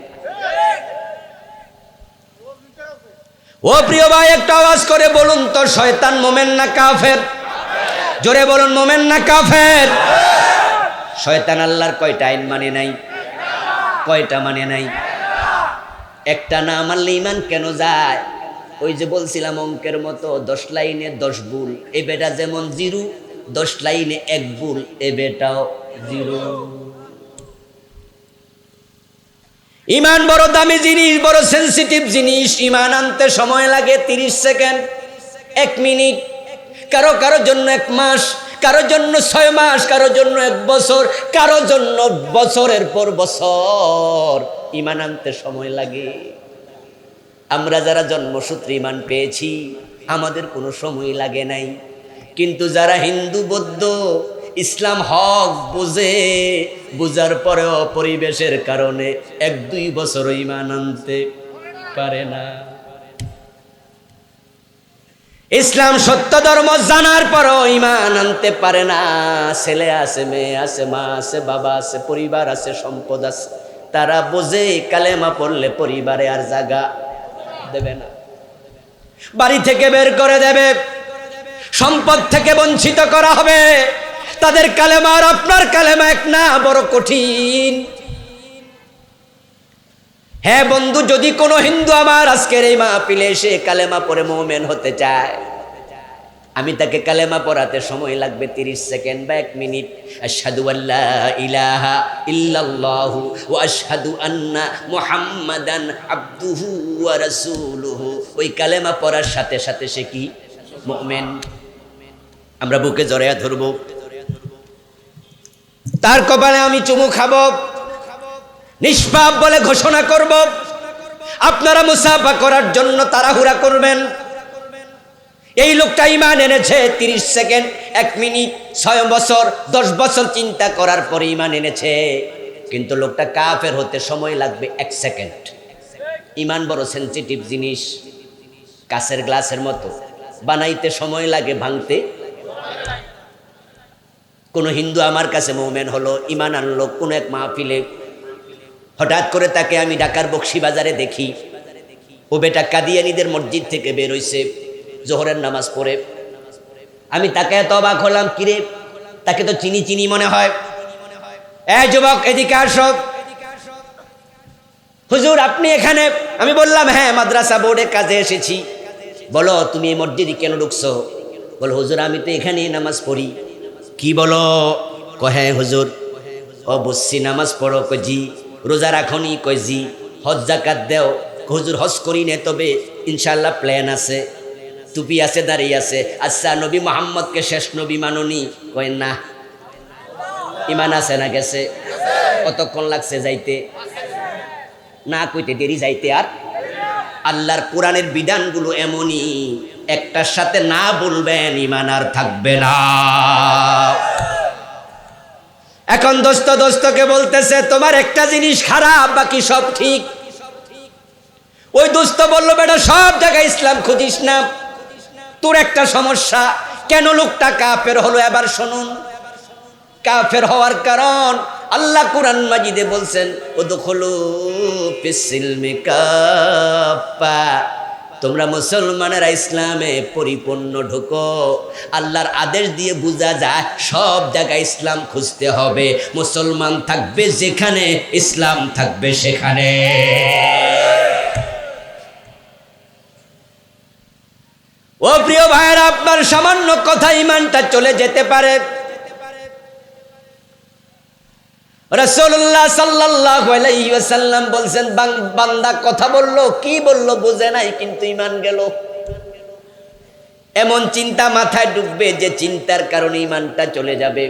ও প্রিয় ভাই, একটা আওয়াজ করে বলুন তো, শয়তান মোমেন না কাফের? জোরে বলুন, মোমেন না কাফের? শয়তান আল্লাহর কয়টা আইন মানে নাই? কয়টা মানে নাই? একটা না মানলে ঈমান কেন যায়? ওই যে বলছিলাম অঙ্কের মতো, 10 লাইনে 10 ভুল, এ বেটা যেমন 0, 10 লাইনে 1 ভুল, এ বেটাও 0। ঈমান বড় দামি জিনিস, বড় সেনসিটিভ জিনিস। ঈমান আনতে সময় লাগে 30 সেকেন্ড, 1 মিনিট। কারো কারো জন্য 1 মাস, কারো জন্য 6 মাস, কারো জন্য 1 বছর, কারো জন্য বছরের পর বছর ঈমান আনতে সময় লাগে। আমরা যারা জন্মসূত্রে ঈমান পেয়েছি, আমাদের কোনো সময় লাগে নাই। কিন্তু যারা হিন্দু, বৌদ্ধ, ইসলাম হক বোঝে, বোঝার পরেও পরিবেশের কারণে 1-2 বছর ঈমান আনতে পারে না। ইসলাম সত্য ধর্ম জানার পরও ঈমান আনতে পারে না। ছেলে আছে, মেয়ে আছে, মা আছে, বাবা আছে, পরিবার আছে, সম্পদ আছে। তারা বোঝে কালেমা পড়লে পরিবারে আর জায়গা দেবে না, বাড়ি থেকে বের করে দেবে, সম্পদ থেকে বঞ্চিত করা হবে। তাদের কালেমা আর আপনার কালেমা এক না, বড় কঠিন। হ্যাঁ বন্ধু, যদি কোনো হিন্দু আমার আজকের এই মাহফিলে এসে কালেমা পড়ে মুমিন হতে চায়, আমি তাকে কালেমা পড়াতে সময় লাগবে 30 সেকেন্ড বা 1 মিনিট। আশহাদু আল্লা ইলাহা ইল্লাল্লাহু ওয়া আশহাদু আন্না মুহাম্মাদান আবদুহু ওয়া রাসূলুহু। ওই কালেমা পড়ার সাথে সাথে সে কি? মুমিন। আমরা বুকে জড়াইয়া ধরব, তার কপালে আমি চুমু খাবো, নিষ্পাপ বলে ঘোষণা করব। আপনারা মুসাফা করার জন্য তাড়াহুড়া করবেন। এই লোকটা ঈমান এনেছে 30 সেকেন্ড, 1 মিনিট, 6 বছর, 10 বছর চিন্তা করার পরে ঈমান এনেছে। কিন্তু লোকটা কাফের হতে সময় লাগবে 1 সেকেন্ড। ঈমান বড় সেনসিটিভ জিনিস, কাচের গ্লাসের মতো, বানাইতে সময় লাগে, ভাঙতে। কোন হিন্দু আমার কাছে মুমিন হলো, ঈমান আনলো কোন এক মাহফিলে, হঠাৎ করে তাকে আমি ঢাকার বকশীবাজারে দেখি, ও বেটা কাদিয়ানীদের মসজিদ থেকে বের হইছে জোহরের নামাজ পড়ে। আমি তাকে এত অবাক হলাম, কিরে তাকে তো চিনি চিনি মনে হয়। এই যুবক এদিকে আসো। হুজুর আপনি এখানে? আমি বললাম হ্যাঁ, মাদ্রাসা বোর্ডে কাজে এসেছি। বলো তুমি এই মসজিদে কেন ঢুকছো? বলো হুজুর আমি তো এখানেই নামাজ পড়ি। কি বলো? হ্যাঁ হুজুর। ও বুঝছি, নামাজ পড়ো? জি। রোজা রাখনি? কয় জি। হজ জাকাত দেও? হুজুর হজ করি নে, তবে ইনশাল্লাহ প্ল্যান আছে। টুপি আছে, দাঁড়িয়ে আছে। আচ্ছা নবী মোহাম্মদকে শেষ নবী মাননি? কয় না। ইমান আছে না গেছে? কতক্ষণ লাগছে যাইতে? না কইতে দেরি যাইতে। আর আল্লাহর কোরআনের বিধানগুলো এমনই, একটার সাথে না বলবেন ইমান আর থাকবে না। এখন দোস্তকে বলতেছে তোমার একটা জিনিস খারাপ, বাকি সব ঠিক। ওই দোস্ত বলল বেটা সব জায়গায় ইসলাম খুঁজিস না, তোর একটা সমস্যা। কেন লোকটা কাফের হলো এবার শুনুন। কাফের হওয়ার কারণ আল্লাহ কুরআন মাজিদে বলছেন উদখুলু ফিস-সিলমি কাফা, তোমরা মুসলমানেরা ইসলামে পরিপূর্ণ ঢুকো। আল্লাহর আদেশ দিয়ে বোঝা যায় সব জায়গায় ইসলাম খুঁজতে হবে। মুসলমান থাকবে যেখানে, ইসলাম থাকবে সেখানে। ও প্রিয় ভাইয়েরা, আপনার সামান্য কথা ইমানটা চলে যেতে পারে। রাসূলুল্লাহ সাল্লাল্লাহু আলাইহি ওয়াসাল্লাম বলছেন বান্দা কথা বললো, কি বললো বুঝে নাই, কিন্তু ঈমান গেল। এমন চিন্তা মাথায় ঢুকবে যে চিন্তার কারণে ঈমানটা চলে যাবে।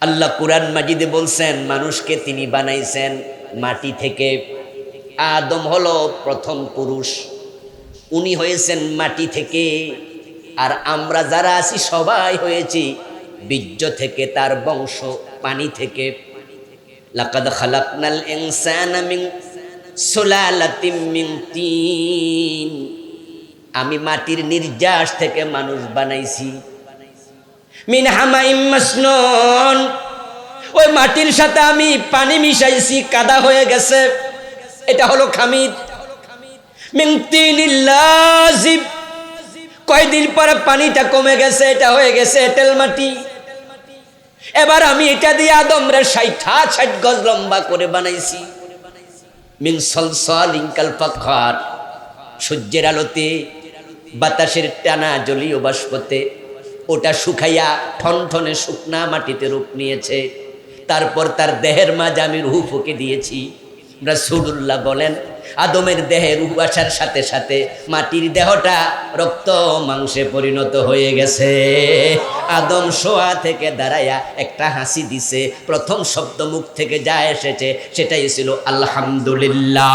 আল্লাহ কুরআন মাজিদে বলছেন মানুষকে তিনি বানাইছেন মাটি থেকে। আদম হলো প্রথম পুরুষ, উনি হয়েছেন মাটি থেকে। আর আমরা যারা আছি সবাই হয়েছি বীর্য থেকে, তার বংশ পানি থেকে। লাকাদ খালাকনাল ইনসানা মিন সুলালাতিম মিন তিন, আমি মাটির নির্যাস থেকে মানুষ বানাইছি। মিন হামাইম মাসনুন, ওই মাটির সাথে আমি পানি মিশাইছি, কাদা হয়ে গেছে, এটা হলো খামিদ। মিন তিনিল লাযিব, কয়দিন পরে পানিটা কমে গেছে, এটা হয়ে গেছে এঁটেল মাটি। এবার আমি এটা দিয়ে আদমরে 60 গজ লম্বা করে বানাইছি। মিন সলসলিন কাল ফাখার, সূর্যের আলোতে বাতাসের টানা জলীয় বাষ্পতে ওটা শুকাইয়া ঠনঠনে শুকনা মাটিতে রূপ নিয়েছে। তারপর তার দেহের মাঝে আমি রূহ ফুঁকে দিয়েছি। রাসূলুল্লাহ বলেন আদমের দেহে রূহ আসার সাথে সাথে মাটির দেহটা রক্ত মাংসে পরিণত হয়ে গেছে। আদম শোয়া থেকে দাঁড়ায়া একটা হাসি দিছে, প্রথম শব্দ মুখ থেকে যা এসেছে সেটাই ছিল আলহামদুলিল্লাহ।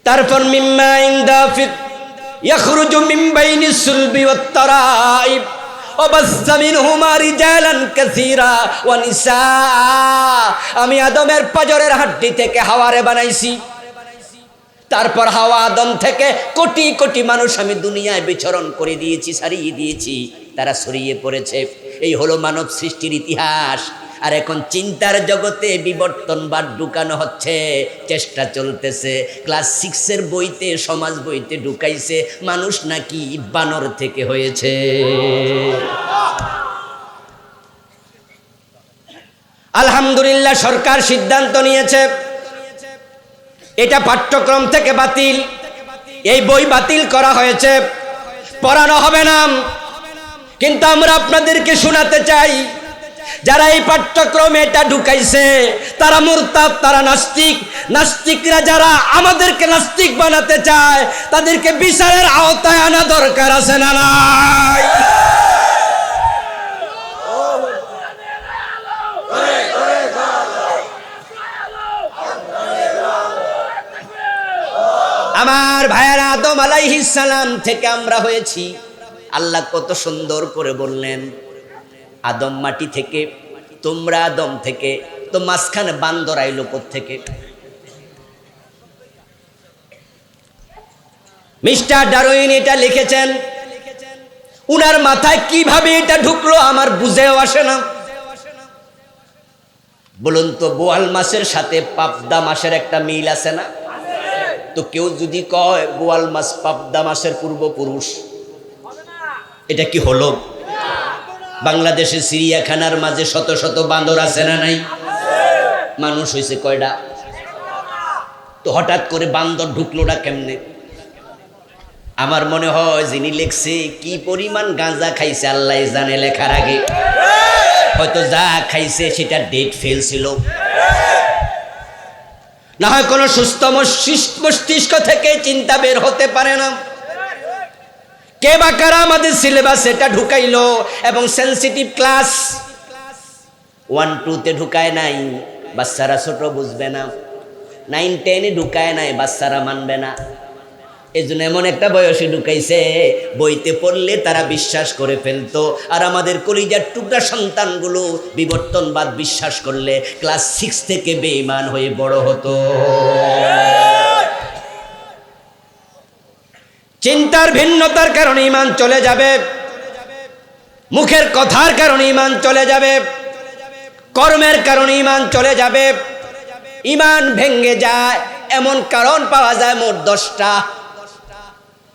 তারপর মিম্মা ইনদাফিক ইয়াখরুজু মিন বাইনিস সুলবি ওয়াত তারাইব আমি আদমের পাজরের হাড্ডি থেকে হাওয়ারে বানাইছি। তারপর হাওয়া আদম থেকে কোটি কোটি মানুষ আমি দুনিয়ায় বিচরণ করে দিয়েছি, ছাড়িয়ে দিয়েছি, তারা ছড়িয়ে পড়েছে। এই হলো মানব সৃষ্টির ইতিহাস। আর এখন চিন্তার জগতে বিবর্তনবাদ ঢুকানো হচ্ছে, চেষ্টা চলতেছে। ক্লাস 6 বইতে, সমাজ বইতে ঢুকাইছে মানুষ নাকি বানর থেকে হয়েছে। আলহামদুলিল্লাহ সরকার সিদ্ধান্ত নিয়েছে এটা পাঠ্যক্রম থেকে বাতিল, এই বই বাতিল করা হয়েছে, পড়ানো হবে না। কিন্তু আমরা আপনাদেরকে শোনাতে চাই যারা এই পাঠ্যক্রমে এটা ঢুকাইছে তারা মুরতাদ, তারা নাস্তিক। নাস্তিকরা যারা আমাদেরকে নাস্তিক বানাতে চায় তাদেরকে বিচারের আওতায় আনা দরকার আছে না নাই? আমার ভাইয়েরা, আদম আলাইহিস সালাম থেকে আমরা হয়েছি। আল্লাহ কত সুন্দর করে বললেন আদম মাটি থেকে, তোমরা আদম থেকে। তো মাঝখানে বান্দর আইলো কোত্থেকে? মিস্টার ডারউইন এটা লিখেছেন, উনার মাথায় কিভাবে এটা ঢুকলো আমার বুঝেও আসে না। বলুন তো, বোয়াল মাছের সাথে পাবদা মাছের একটা মিল আছে না? তো কেউ যদি কয় বোয়াল মাছ পাবদা মাছের পূর্বপুরুষ, এটা কি হলো? বাংলাদেশে চিড়িয়াখানার মাঝে শত শত বান্দর আছে না নাই? মানুষ হয়েছে কয়টা? তো হঠাৎ করে বান্দর ঢুকলোটা কেমনে? আমার মনে হয় যিনি লিখছে কি পরিমাণ গাঁজা খাইছে আল্লাহ জানে, লেখার আগে হয়তো যা খাইছে সেটা ডেট ফেল ছিল, না হয় কোনো সুস্থ মস্তিষ্ক থেকে চিন্তা বের হতে পারে না। কে বা কারা আমাদের সিলেবাস এটা ঢুকাইলো এবং সেন্সিটিভ ক্লাস 1-2 ঢুকায় নাই, বাচ্চারা ছোট বুঝবে না। 9-10 ঢুকায় নাই, বাচ্চারা মানবে না। এই জন্য এমন একটা বয়সে ঢুকাইছে, বইতে পড়লে তারা বিশ্বাস করে ফেলতো, আর আমাদের কলিজার টুকরা সন্তানগুলো বিবর্তনবাদ বিশ্বাস করলে ক্লাস 6 থেকে বেঈমান হয়ে বড় হতো। চিন্তার ভিন্নতার কারণে ঈমান চলে যাবে, মুখের কথার কারণে ঈমান চলে যাবে, কর্মের কারণে ঈমান চলে যাবে। ঈমান ভেঙ্গে যায় এমন কারণ পাওয়া যায় মোট 10টা।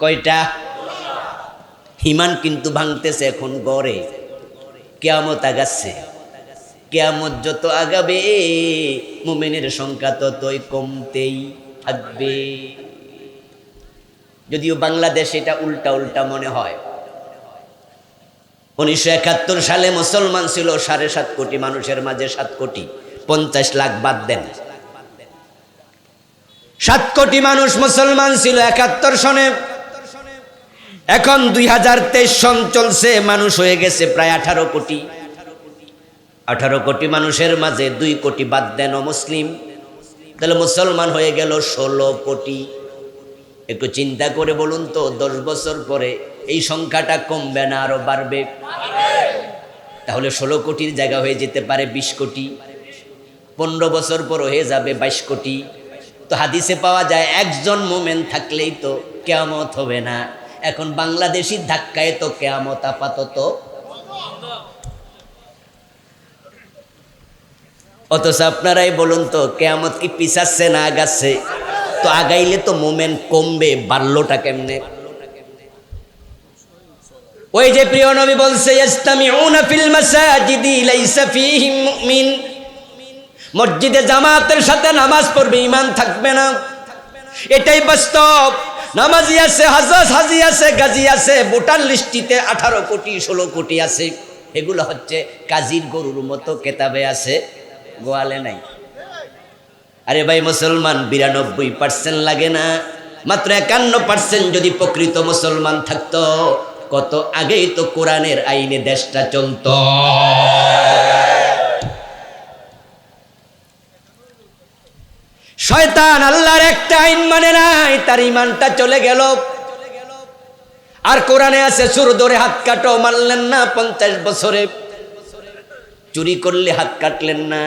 কয়টা? ঈমান কিন্তু ভাঙতেছে এখন গড়ে, কিয়ামত আগাচ্ছে। কিয়ামত যত আগাবে মুমিনের সংখ্যা ততই কমতেই থাকবে। যদিও বাংলাদেশ এটা উল্টা উল্টা মনে হয়। 1971 সালে মুসলমান ছিল 7.5 কোটি মানুষের মাঝে 7 কোটি 50 লাখ বাদ দেন, 7 কোটি মানুষ মুসলমান ছিল 71 সনে। এখন 2023 সন চলছে, মানুষ হয়ে গেছে প্রায় 18 কোটি। 18 কোটি মানুষের মাঝে 2 কোটি বাদ দেন অমুসলিম, তাহলে মুসলমান হয়ে গেল 16 কোটি। একটু চিন্তা করে বলুন তো, 10 বছর পরে এই সংখ্যাটা কমবে না আরো বাড়বে? তাহলে 16 কোটির জায়গা হয়ে যেতে পারে 20 কোটি, 15 বছর পর হয়ে যাবে 22 কোটি। তো হাদিসে পাওয়া যায় একজন মোমেন থাকলেই তো কিয়ামত হবে না। এখন বাংলাদেশি ধাক্কায় তো কিয়ামত আপাতত, অথচ আপনারাই বলুন তো কিয়ামত কি পিছাচ্ছে না আগাচ্ছে? তো আগাইলে তো মোমেন্ট কমবে, বাড়লোটা কেমনে? ওই যে প্রিয় নবী বলছে ইস্তামিউনা ফিল মাসাজিদি লাইসা ফীহিম মুমিন, মসজিদে জামাতের সাথে নামাজ পড়বে ঈমান থাকবে না। এটাই বাস্তব। নামাজি আছে, হাজি আছে, গাজী আছে, ভোটার লিস্টিতে 18 কোটি 16 কোটি আছে। এগুলো হচ্ছে কাজীর গরুর মতো কেতাবে আছে, গোয়ালে নাই। আরে ভাই, মুসলমান 92% লাগে না, মাত্র 51% যদি প্রকৃত মুসলমান থাকতো, কত আগেই তো কোরআনের আইনে দেশটা চলতো। শয়তান আল্লাহর একটা আইন মানে নাই, তার ঈমানটা চলে গেল। আর কোরআনে আছে চোর ধরে হাত কাটো, মারলেন না 50 বছরে। চুরি করলে হাত কাটলেন না,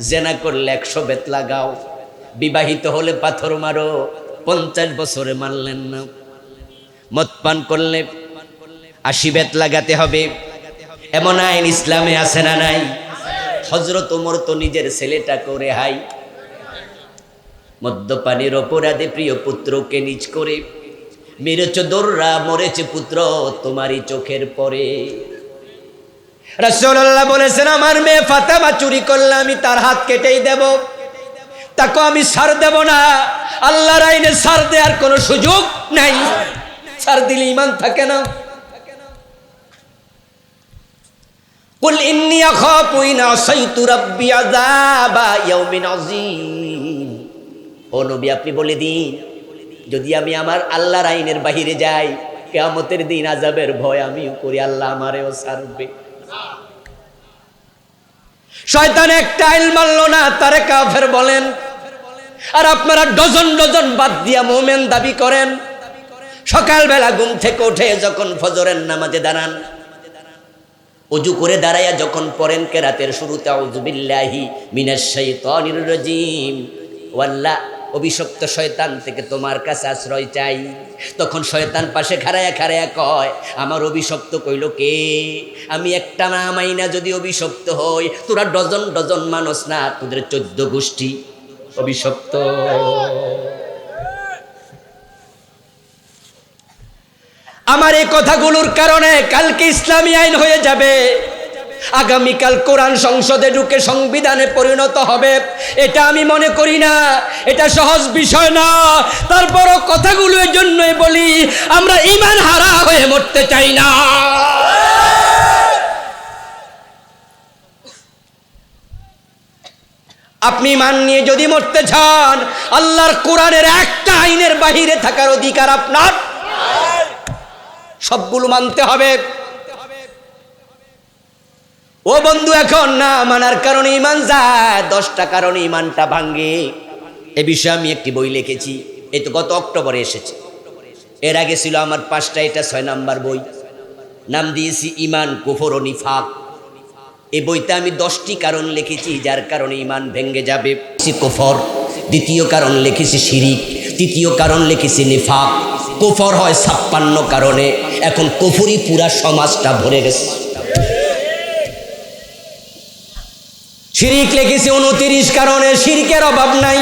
জেনা করলে 100 বেত লাগাও, বিবাহিত হলে পাথর মারো, 50 বছরে মারলেন না। মদ পান করলে 80 বেত লাগাতে হবে, এমন আইন ইসলামে আছে না নাই? হযরত ওমর তো নিজের ছেলেটা করে হাই, মদ্যপানের অপরাধে প্রিয় পুত্রকে নিজ করে মেরেছ দোররা, মরেছে পুত্র তোমারই চোখের পরে। রাসূলুল্লাহ বলেছেন, আমার মেয়ে ফাতেমা চুরি করলে আমি তার হাত কেটেই দেব, তাকে আমি ছাড় দেব না। আল্লাহর আইনে ছাড় দেওয়ার কোনো সুযোগ নাই, ছাড় দিলে ঈমান থাকে না। কুল ইন্নী আখাফু ইন আসাইতু রাব্বি আযাবা ইয়াউমিন আযীম। ও নবী, আপনি বলে দিন, যদি আমি আমার আল্লাহর আইনের বাহিরে যাই, কিয়ামতের দিন আযাবের ভয় আমিও করি, আল্লাহ আমারেও ছাড়বে। শয়তান একটা আইন মানল না, তারে কাফের বলেন। আর আপনারা ডজন ডজন বাদ দিয়া মুমিন দাবি করেন। সকালবেলা ঘুম থেকে উঠে যখন ফজরের নামাজে দাঁড়ান, ওযু করে দাঁড়াইয়া যখন পড়েন কেরাতের শুরুতে আউযু বিল্লাহি মিনাশ শাইতানির রাজিম অভিশপ্ত শয়তান থেকে তোমার কাছে আশ্রয় চাই। তখন শয়তান পাশে খাড়ায়া খাড়ায়া কয়, আমার অভিশপ্ত কইল কে? আমি একটা না মাইনা যদি অভিশপ্ত হই, তোরা ডজন ডজন মানুষ না, তোদের 14 গোষ্ঠী অভিশপ্ত। আমার এই কথাগুলোর কারণে কালকে ইসলামী আইন হয়ে যাবে, আগামীকাল কোরআন সংসদে ঢুকে সংবিধানে পরিণত হবে। এটা আমি মনে করি না, এটা সহজ বিষয় না। তারপরও কথাগুলো এর জন্যই বলি, আমরা ঈমান হারা হয়ে মরতে চাই না। আপনি ঈমান নিয়ে যদি মরতে চান, আল্লাহর কোরআনের একটা আইনের বাহিরে থাকার অধিকার আপনার, সবগুলো মানতে হবে। ও বন্ধু, এখন না মানার কারণে ঈমান যায়, 10টা কারণে ঈমানটা ভাঙে। এ বিষয়ে আমি একটি বই লিখেছি, এই তো গত অক্টোবরে এসেছে। এর আগে ছিল আমার 5টা, এটা 6 নাম্বার বই। নাম দিয়েছি ঈমান, কুফর ও নিফাক। এই বইতে আমি 10টি কারণ লিখেছি যার কারণে ঈমান ভেঙে যাবে। কুফর, দ্বিতীয় কারণ লিখেছি শিরিক, তৃতীয় কারণ লিখেছি নিফাক। কুফর হয় 56 কারণে, এখন কুফরি পুরা সমাজটা ভরে গেছে। শিরিক লিখেছি 29 কারণে, শিরকের অভাব নাই।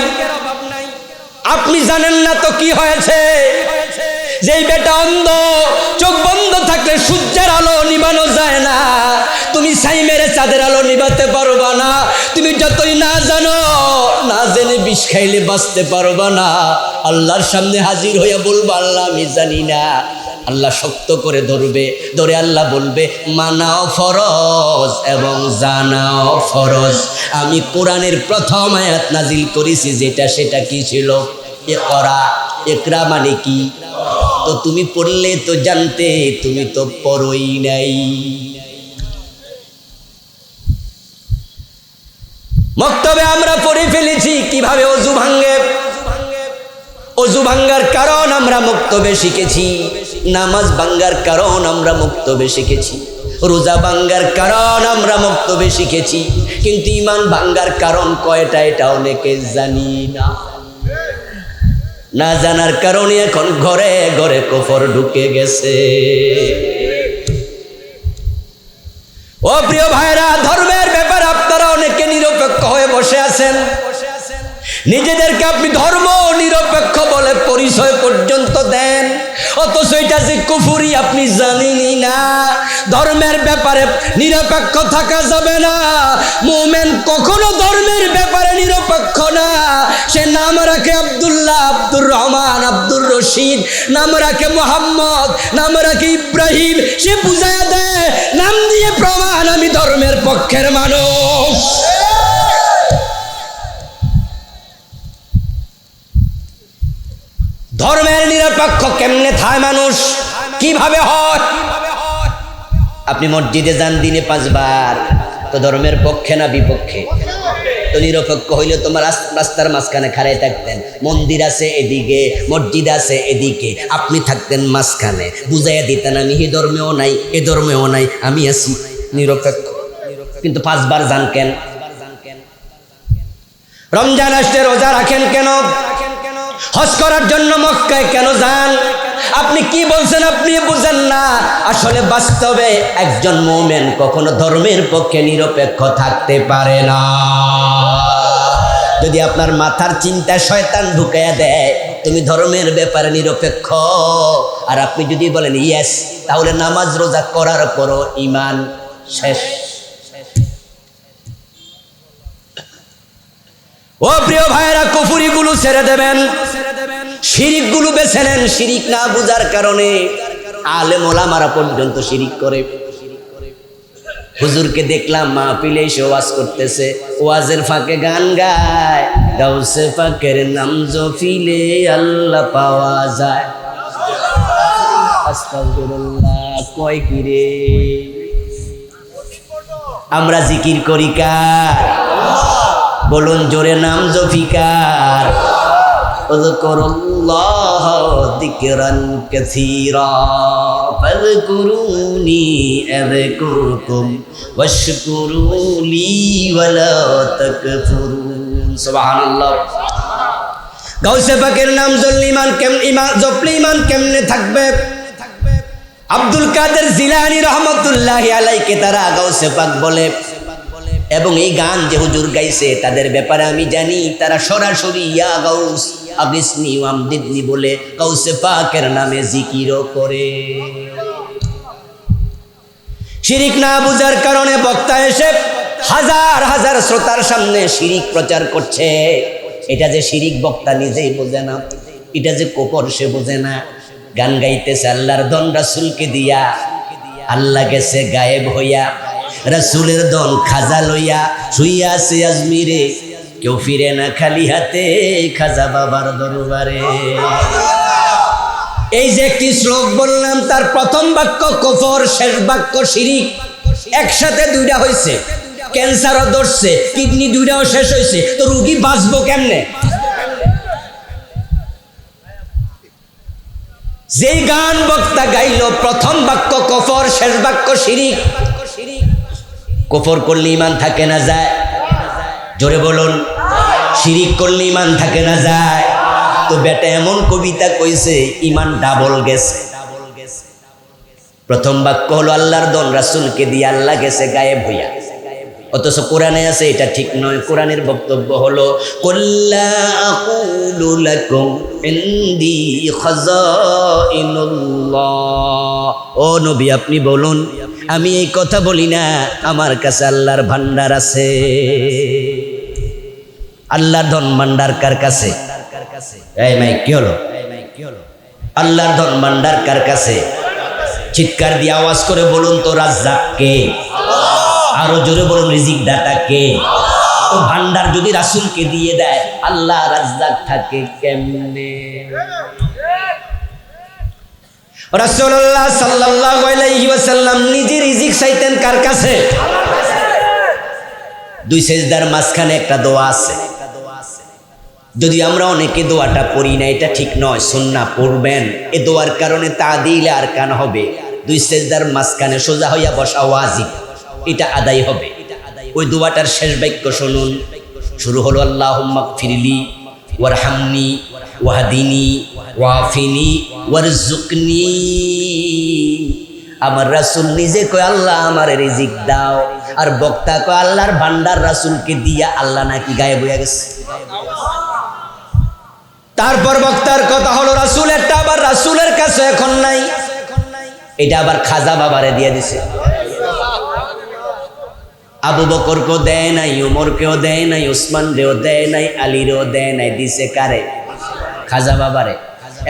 আপনি জানেন না তো কি হয়েছে, যেই বেটা অন্ধ, চোখ বন্ধ থাকলে সূর্যের আলো নিবানো যায় না, তুমি ছাই মেরে চাঁদের আলো নিবাতে পারবা না। তুমি যতই না জানো, না জেনে বিষ খাইলে বাঁচতে পারবা না। আল্লাহর সামনে হাজির হইয়া বলবা, আল্লাহ আমি জানি না। আল্লাহ শক্ত করে ধরবে, ধরে আল্লাহ বলবে, মানাও ফরজ এবং জানাও ফরজ। আমি কোরআনের প্রথম আয়াত নাজিল করেছি, যেটা সেটা কি ছিল? ইকরা। ইকরা মানে কি? তো তুমি পড়লে তো জানতে, তুমি তো পড়োই নাই। মক্তবে আমরা পড়ে ফেলেছি কিভাবে অজু ভাঙ্গে। অজু ভাঙ্গার কারণ আমরা মক্তবে শিখেছি, নামাজ ভাঙ্গার কারণ আমরা মক্তবে শিখেছি, রোজা ভাঙ্গার কারণ আমরা মক্তবে শিখেছি, কিন্তু ঈমান ভাঙ্গার কারণ কয়টা এটা অনেকে জানি না। না জানার কারণে এখন ঘরে ঘরে কুফর ঢুকে গেছে। ও প্রিয় ভাইরা, ধর্মের ব্যাপারে আপনারা অনেকে নিরপেক্ষ হয়ে বসে আছেন। নিজেদেরকে আপনি ধর্ম নিরপেক্ষ বলে পরিচয় পর্যন্ত দেন, অথচ এটা যে কুফরি আপনি জানেনই না। ধর্মের ব্যাপারে নিরপেক্ষ থাকা যাবে না। মুমিন কখনো ধর্মের ব্যাপারে নিরপেক্ষ না। সে নাম রাখে আব্দুল্লাহ, আব্দুর রহমান, আব্দুর রশিদ, নাম রাখে মোহাম্মদ, নাম রাখে ইব্রাহিম, সে বুঝায় দেয় নাম দিয়ে প্রমাণ আমি ধর্মের পক্ষের মানুষ। ধর্মের নিরপেক্ষ কেমনে থায় মানুষ, কিভাবে হয়? আপনি মসজিদে যান দিনে 5 বার, তো ধর্মের পক্ষে না বিপক্ষে? তো নিরপেক্ষ হইলে তোমার রাস্তার মাঝখানে খাড়াই থাকতেন। মন্দির আছে এদিকে, মসজিদ আছে এদিকে, আপনি থাকতেন মাঝখানে, বুঝাইয়া দিতেন আমি এ ধর্মেও নাই এ ধর্মেও নাই, আমি আছি নিরপেক্ষ। কিন্তু 5 বার যান কেন? রমজান আসলে রোজা রাখেন কেন? হজ করার জন্য মক্কায় কেন যান? আপনি কি বলছেন আপনি বুঝেন না। আসলে বাস্তবে একজন মুমিন কখনো ধর্মের পক্ষে নিরপেক্ষ থাকতে পারে না। যদি আপনার মাথার চিন্তা শয়তান ঢুকাইয়া দেয় তুমি ধর্মের ব্যাপারে নিরপেক্ষ, আর আপনি যদি বলেন ইয়েস, তাহলে নামাজ রোজা করার পরও ঈমান শেষ। ও প্রিয় ভাইরা, কুফরি গুলো ছেড়ে দেবেন, শিরিক গুলো বেছে নেন। শিরিক না বুঝার কারণে আলেম ওলামারা পর্যন্ত শিরিক করে। হুজুরকে দেখলাম মাহফিলে এসে ওয়াজ করতেছে, ওয়াজের ফাঁকে গান গায়, গাউসে পাকের নাম জপিলে আল্লাহ পাওয়া যায়। আস্তাগফিরুল্লাহ, কয় কি রে? আমরা জিকির করি কার? বলুন জোরে, নাম জফিকার। উযকুরুল্লাহ যিকরান কাসীরা ফাযকুরুনি আযকুরকুম ওয়াশকুরুলি ওয়ালা তাকফুরুন। সুবহানাল্লাহ। গাউসে পাকের নাম জপলে ইমান কেমনে থাকবে? আব্দুল কাদের জিলানী রহমতুল্লাহি আলাইকে তারা গাউসে পাক বলে, এবং এই গান যে হুজুর গাইছে তাদের ব্যাপারে আমি জানি, তারা সরাসরি ইয়া গাউস আগিসনি ওয়ামদিদনি বলে গাউসে পাকের নামে জিকিরও করে। শিরিক না বুঝার কারণে বক্তা এসে হাজার হাজার শ্রোতার সামনে শিরিক প্রচার করছে। এটা যে শিরিক বক্তা নিজেই বোঝে না, এটা যে কুফর সে বোঝে না। গান গাইতেছে আল্লাহর দন রাসূলকে দিয়া, আল্লাহ গেছে গায়েব হইয়া, রাসূলের দন খাজা লইয়া শুইয়া আছে আজমিরে, কেউ ফিরে না খালি হাতে খাজা বাবার দরবারে। এই যে একটি শ্লোক বললাম, তার প্রথম বাক্য কুফর, শেষ বাক্য শিরিক। একসাথে দুইটা হয়েছে, ক্যান্সারও ধরছে, কিডনি দুইটাও শেষ হয়েছে, তো রুগী বাঁচবো কেমনে? যেই গান বক্তা গাইল, প্রথম বাক্য কুফর, শেষ বাক্য শিরিক। কুফর করলে ইমান থাকে না যায়? জোরে বলুন। শিরিক করলে ইমান থাকে না যায়? তো বেটা এমন কবিতা কইছে, ইমান ডাবল গেছে। প্রথম বাক্য হলো আল্লাহর দন রাসূলকে দিয়ে, আল্লাহ গেছে গায়েব হইয়া। অথচ কোরআনে আছে এটা ঠিক নয়। কোরআনের বক্তব্য হলো কুল্লা আকুলু লাকুম ইনদি খাযাইনুল্লাহ। ও নবী, আপনি বলুন, আমি এই কথা বলি না, আমার কাছে আল্লাহর ভান্ডার আছে। আল্লাহর ধন ভান্ডার কার কাছে? এই মাইক কি হলো? আল্লাহর ধন ভান্ডার কার কাছে? চিৎকার দিয়ে আওয়াজ করে বলুন তো, রাজ্জাক কে? আরো জোরে বলুন, রিজিক দাতা কে? তো ভান্ডার যদি রাসূলকে দিয়ে দেয়, আল্লাহ রাজ্জাক থাকে কেমনে? রাসূলুল্লাহ সাল্লাল্লাহু আলাইহি ওয়াসাল্লাম নিজে রিজিক চাইতেন কার কাছে? দুই সেজদার মাঝখানে একটা দোয়া আছে। যদি আমরা অনেকে দোয়াটা পড়ি না, এটা ঠিক নয়, সুন্নাহ পড়বেন। এই দোয়ার কারণে তাদিল আর কান হবে। দুই সেজদার মাঝখানে সোজা হইয়া বসা ওয়াজিব, এটা আদায় হবে। ওই দোয়াটার শেষ বাক্য শুনুন, শুরু হলো আল্লাহুম্মা গফিরলি ওয়ারহামনি ওয়াহদিনি ওয়াফিনি ওয়ারজুকনি। আমার রাসূল নিজে কয় আল্লাহ আমার রিজিক দাও, আর বক্তা কয় আল্লাহর ভান্ডার রাসূলকে দিয়া আল্লাহ নাকি গায়েব হয়ে গেছে। তারপর বক্তার কথা হলো রাসূলেরটা আবার রাসূলের কাছে এখন নাই, এটা আবার খাজা বাবারে দিয়ে দিছে। আবু বকরকেও দেয় নাই, উমরকেও দেয় নাই, উসমান রেও দেয় নাই, আলীরেও দেয় নাই, দিছে কারে? খাজা বাবারে।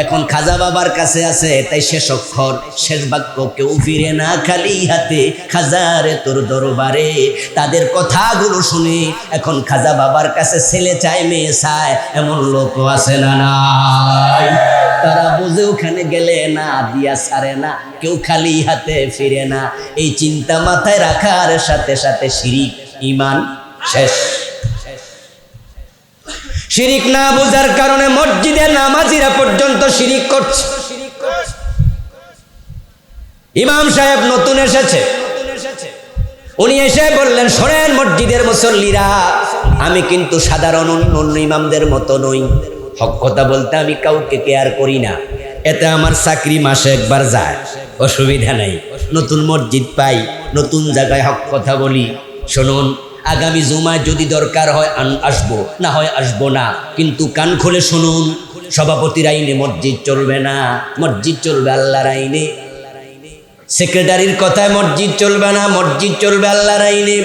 এখন খাজা বাবার কাছে আছে, তাই শেষ অক্ষর, শেষ বাক্য, কেউ ফিরে না খালি হাতে খাজারে তোর দরবারে। তাদের কথাগুলো শুনে এখন খাজা বাবার কাছে ছেলে চায়, মেয়ে চায়, এমন লোকও আছে না নাই? তারা বুঝে ওখানে গেলে না দিয়া ছাড়ে না, কেউ খালি হাতে ফিরে না। এই চিন্তা মাথায় রাখার সাথে সাথে শিরিক, ইমান শেষ। শিরিক না বোঝার কারণে মসজিদে নামাজিরা পর্যন্ত শিরিক করছে। ইমাম সাহেব নতুন এসেছে, উনি এসে বললেন, শোনেন মসজিদের মুসল্লিরা, আমি কিন্তু সাধারণ অন্য ইমামদের মতো নই। হক কথা বলতে আমি কাউকে কেয়ার করি না, এতে আমার চাকরি মাসে একবার যায়, অসুবিধা নাই। নতুন মসজিদ পাই, নতুন জায়গায় হক কথা বলি। শুনুন, আগামী জুমায় যদি দরকার হয় আসবো, না হয় আসবো না, কিন্তু কান খুলে শুনুন, সভাপতির আইনে মসজিদ চলবে না, মসজিদ চলবে আল্লাহর আইনে। সেক্রেটারির কথায় মসজিদ চলবে না, মসজিদ চলবে আল্লাহর আইনে।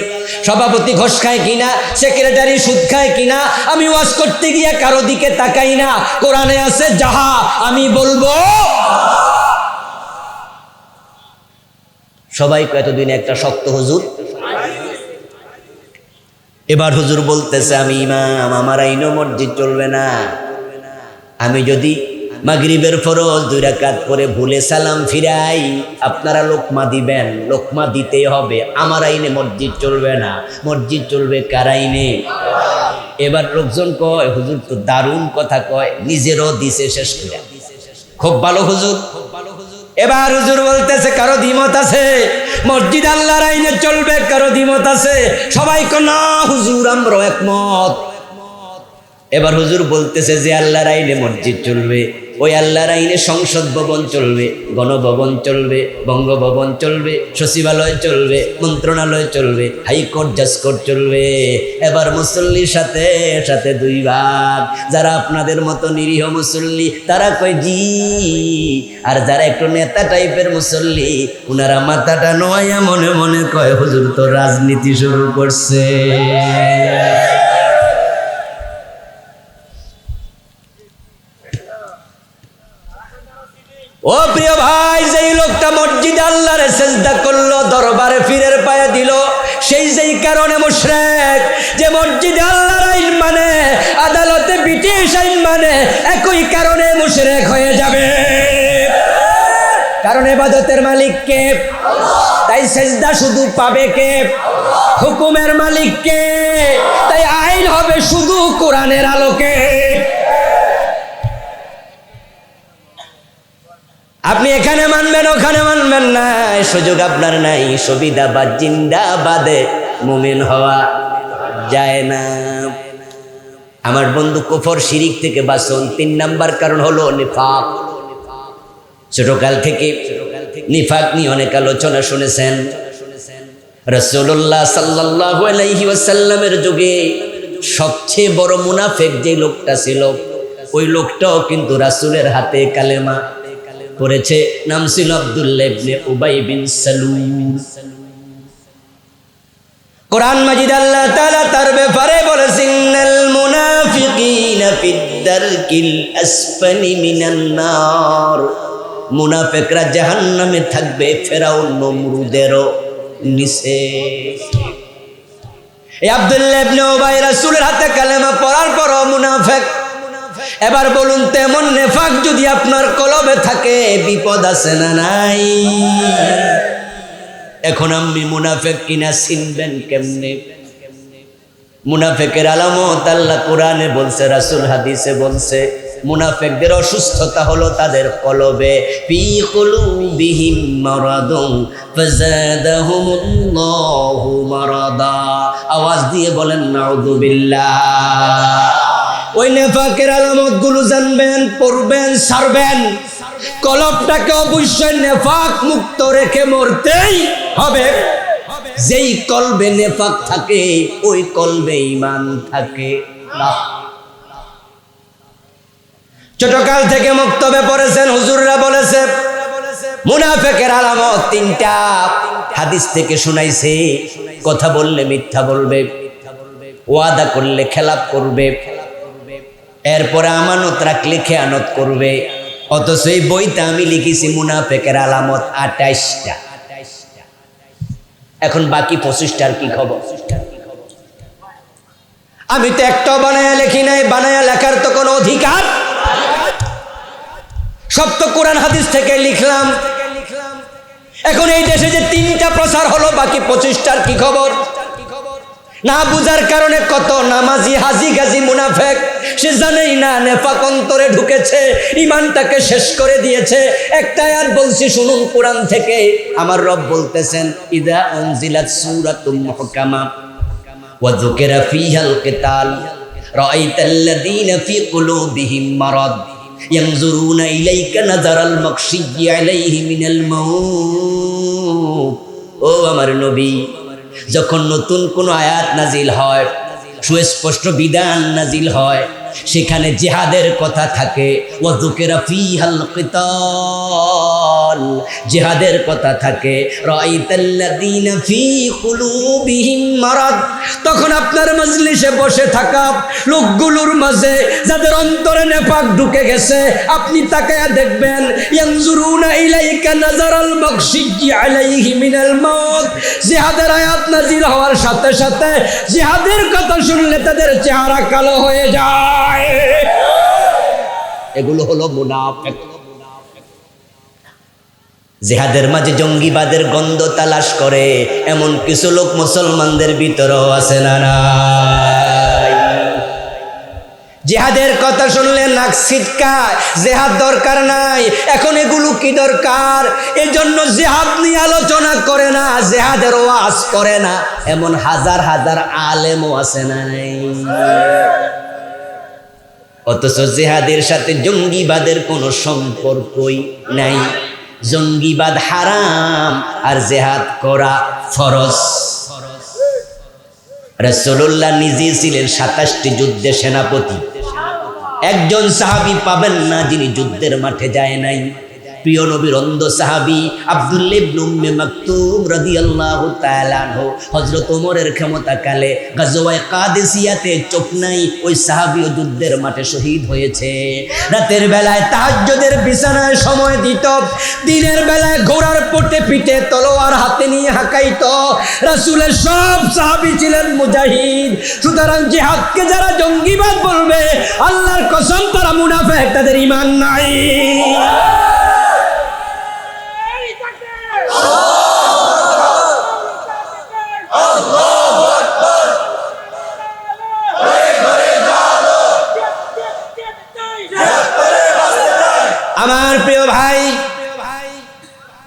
সভাপতি ঘোষ খায় কিনা, সেক্রেটারি সুদ খায় কিনা, আমি ওয়াজ করতে গিয়ে কারো দিকে তাকাই না। কোরআনে আছে যাহা আমি বলবো। সবাই এতদিন একটা শক্ত হুজুর, এবার হুজুর বলতেছে আমি ইমাম, আমার আইনও মসজিদ চলবে না। আমি যদি মাগরিবের ফরজ 2 রাকাত পরে ভুলে সালাম ফিরাই, আপনারা লোকমা দিবেন, লোকমা দিতেই হবে। আমার আইনে মসজিদ চলবে না, মসজিদ চলবে কার আইনে? এবার লোকজন কয় হুজুর তো দারুণ কথা কয়, নিজেরও দিছে শেষ করে, খুব ভালো হুজুর। এবার হুজুর বলতেছে কারো দ্বিমত আছে? মসজিদ আল্লাহর আইনে চলবে, কারো দ্বিমত আছে? সবাই কয় না হুজুর আমরাও একমত। এবার হুজুর বলতেছে যে আল্লাহর আইনে মসজিদ চলবে, ওই আল্লাহর আইনে সংসদ ভবন চলবে, গণভবন চলবে, বঙ্গভবন চলবে, সচিবালয় চলবে, মন্ত্রণালয় চলবে, হাইকোর্ট জাজকোর্ট চলবে। এবার মুসল্লির সাথে সাথে দুই ভাগ, যারা আপনাদের মতো নিরীহ মুসল্লি তারা কয় জি, আর যারা একটু নেতা টাইপের মুসল্লি ওনারা মাথাটা নোয়াইয়া মনে মনে কয় হুজুর তো রাজনীতি শুরু করছে। ও প্রিয় ভাই, যেই লোকটা মসজিদে আল্লাহরে সেজদা করলো, দরবারে ফিরের পায়ে দিল, যেই কারণে মুশরিক, যে মসজিদে আল্লাহর আইন মানে, আদালতে ব্রিটিশ আইন মানে, একই কারণে মুশরিক হয়ে যাবে। কারণ ইবাদতের মালিক কে? তাই সেজদা শুধু পাবে কে? হুকুমের মালিক কে? তাই আইন হবে শুধু কোরআনের আলোকে। আপনি এখানে মানবেন ওখানে মানবেন না, সুযোগ আপনার নাই। সুবিধাবাদ জিন্দাবাদে মুমিন হওয়া যায় না। আমার বন্ধু, কুফর শিরিক থেকে বাঁচুন। 3 নাম্বার কারণ হলো নিফাক। ছোটকাল থেকে নিফাক নিয়ে অনেক আলোচনা শুনেছেন। রাসূলুল্লাহ সাল্লাল্লাহু আলাইহি ওয়াসাল্লামের যুগে সবচেয়ে বড় মুনাফিক যে লোকটা ছিল, ওই লোকটাও কিন্তু রাসূলের হাতে কালেমা পড়েছে। নাম ছিল আব্দুল্লাহ ইবনে উবাই বিন সালুল। কোরআন মাজিদ আল্লাহ তাআলা তার ব্যাপারে বলেছেন, ইন্নাল মুনাফিকিনা ফিদ-দারকিল আসফালি মিনান নার। মুনাফিকরা জাহান্নামে থাকবে ফেরাউন নমরুদেরও নিচে। এই আব্দুল্লাহ ইবনে উবাই রাসূলের হাতে কালেমা পড়ার পরও মুনাফিক। এবার বলুন, তেমন নেফাক যদি আপনার কলবে থাকে, বিপদ আছে না নাই? এখন আপনি মুনাফিক কিনা চিনবেন কেমনে? মুনাফিকের আলামত আল্লাহ কোরআনে বলছে, রাসূল হাদিসে বলছে। মুনাফিকদের অসুস্থতা হলো তাদের কলবে, ফি কুলুবিহিম মারাদুন ফাযাদাহুমুল্লাহু মারাদা। আওয়াজ দিয়ে বলেন নাউযুবিল্লাহ। ওই নেফাকের আলামত গুলো জানবেন, পড়বেন, ছাড়বেন। কলবটাকে অবশ্যই নেফাক মুক্ত রেখে মরতেই হবে। যেই কলবে নেফাক থাকে ওই কলবে ঈমান থাকে না। ছোটকাল থেকে মুক্তবে পড়েছেন, হুজুররা বলেছে মুনাফিকের আলামত 3টা। হাদিস থেকে শুনাইছে, কথা বললে মিথ্যা বলবে, ওয়াদা করলে খেলাপ করবে, এরপরে আমানত রাখলে খেয়ানত করবে। অথচ এই বইটা আমি লিখেছি মুনাফিকের আলামত 28টা। এখন বাকি 25টার কি খবর? আমি তো একটাও বানায়া লিখি নাই, বানায়া লেখার তো কোনো অধিকার। সব তো কোরআন হাদিস থেকে লিখলাম। এখন এই দেশে যে 3টা প্রচার হলো, বাকি 25টার কি খবর? না বুঝার কারণে কত নামাজি হাজি গাজি মুনাফিক, সে জানেই না নেফাক অন্তরে ঢুকেছে, ঈমানটাকে শেষ করে দিয়েছে। একটা আয়াত বলছি শুনুন কোরআন থেকে। আমার রব বলতেছেন, ইদা উনজিলাত সূরাতুম মুহকামা ওয়া যুকিরা ফীহাল কিতাল রাআইতাল্লাযীনা ফী কুলুবিহিম মারাদ ইয়ানজুরুনা ইলাইকা নাযারাল মাকশিয়্যি আলাইহি মিনাল মাউত। ও আমার নবী, যখন নতুন কোনো আয়াত নাজিল হয়, সুস্পষ্ট বিধান নাজিল হয়, সেখানে জিহাদের কথা থাকে, ওয়া যুকিরা ফীহাল কিতাল, জিহাদের কথা থাকে, রাআইতাল্লাযীনা ফী কুলুবিহিম মারাদ। তখন আপনার মজলিসে বসে থাকা লোকগুলোর মাঝে যাদের অন্তরে নেফাক ঢুকে গেছে, আপনি তাকায়া দেখবেন, ইয়ানজুরুনা ইলাইকা নাযারাল মাকশিয়্যি আলাইহি মিনাল মাউত। জিহাদের আয়াত নাজিল হওয়ার সাথে সাথে জিহাদের কথা শুনলে তাদের চেহারা কালো হয়ে যায়। এগুলো হলো মুনাফিক। জিহাদের মাঝে জঙ্গিবাদের গন্ধ তালাশ করে এমন কিছু লোক মুসলমানদের ভিতরেও আছে না নাই? জিহাদের কথা শুনলে নাক ছিটকায়, জিহাদ দরকার নাই। এখন এগুলো কি দরকার? এজন্য জিহাদ নিয়ে আলোচনা করে না, জিহাদের ওয়াজ করে না, এমন হাজার হাজার আলেমও আছে না নাই? অথচ জিহাদের সাথে জঙ্গিবাদের কোনো সম্পর্কই নাই। জঙ্গিবাদ হারাম আর জিহাদ করা ফরজ। রাসূলুল্লাহ নিজে ছিলেন 27টি যুদ্ধে সেনাপতি। একজন সাহাবী পাবেন না যিনি যুদ্ধের মাঠে যায় নাই। প্রিয় নবীর অন্ধ সাহাবী আব্দুল্লাহ ইবনে উম্মে মাকতুম রাদিয়াল্লাহু তাআলা আনহু হযরত ওমরের ক্ষমতাকালে গাজওয়ায়ে কাদেসিয়াতে চোখ নাই, ওই সাহাবীও যুদ্ধের মাঠে শহীদ হয়েছে। রাতের বেলায় তাহাজ্জুদের বিছানায় সময় দিত, দিনের বেলায় ঘোড়ার পিঠে তলোয়ার হাতে নিয়ে হাঁকাইত। রাসূলের সব সাহাবী ছিলেন মুজাহিদ। সুতরাং জিহাদকে যারা জঙ্গিবাদ বলবে, আল্লাহর কসম তারা মুনাফিক, তাদের ঈমান নাই। আমার প্রিয় ভাই,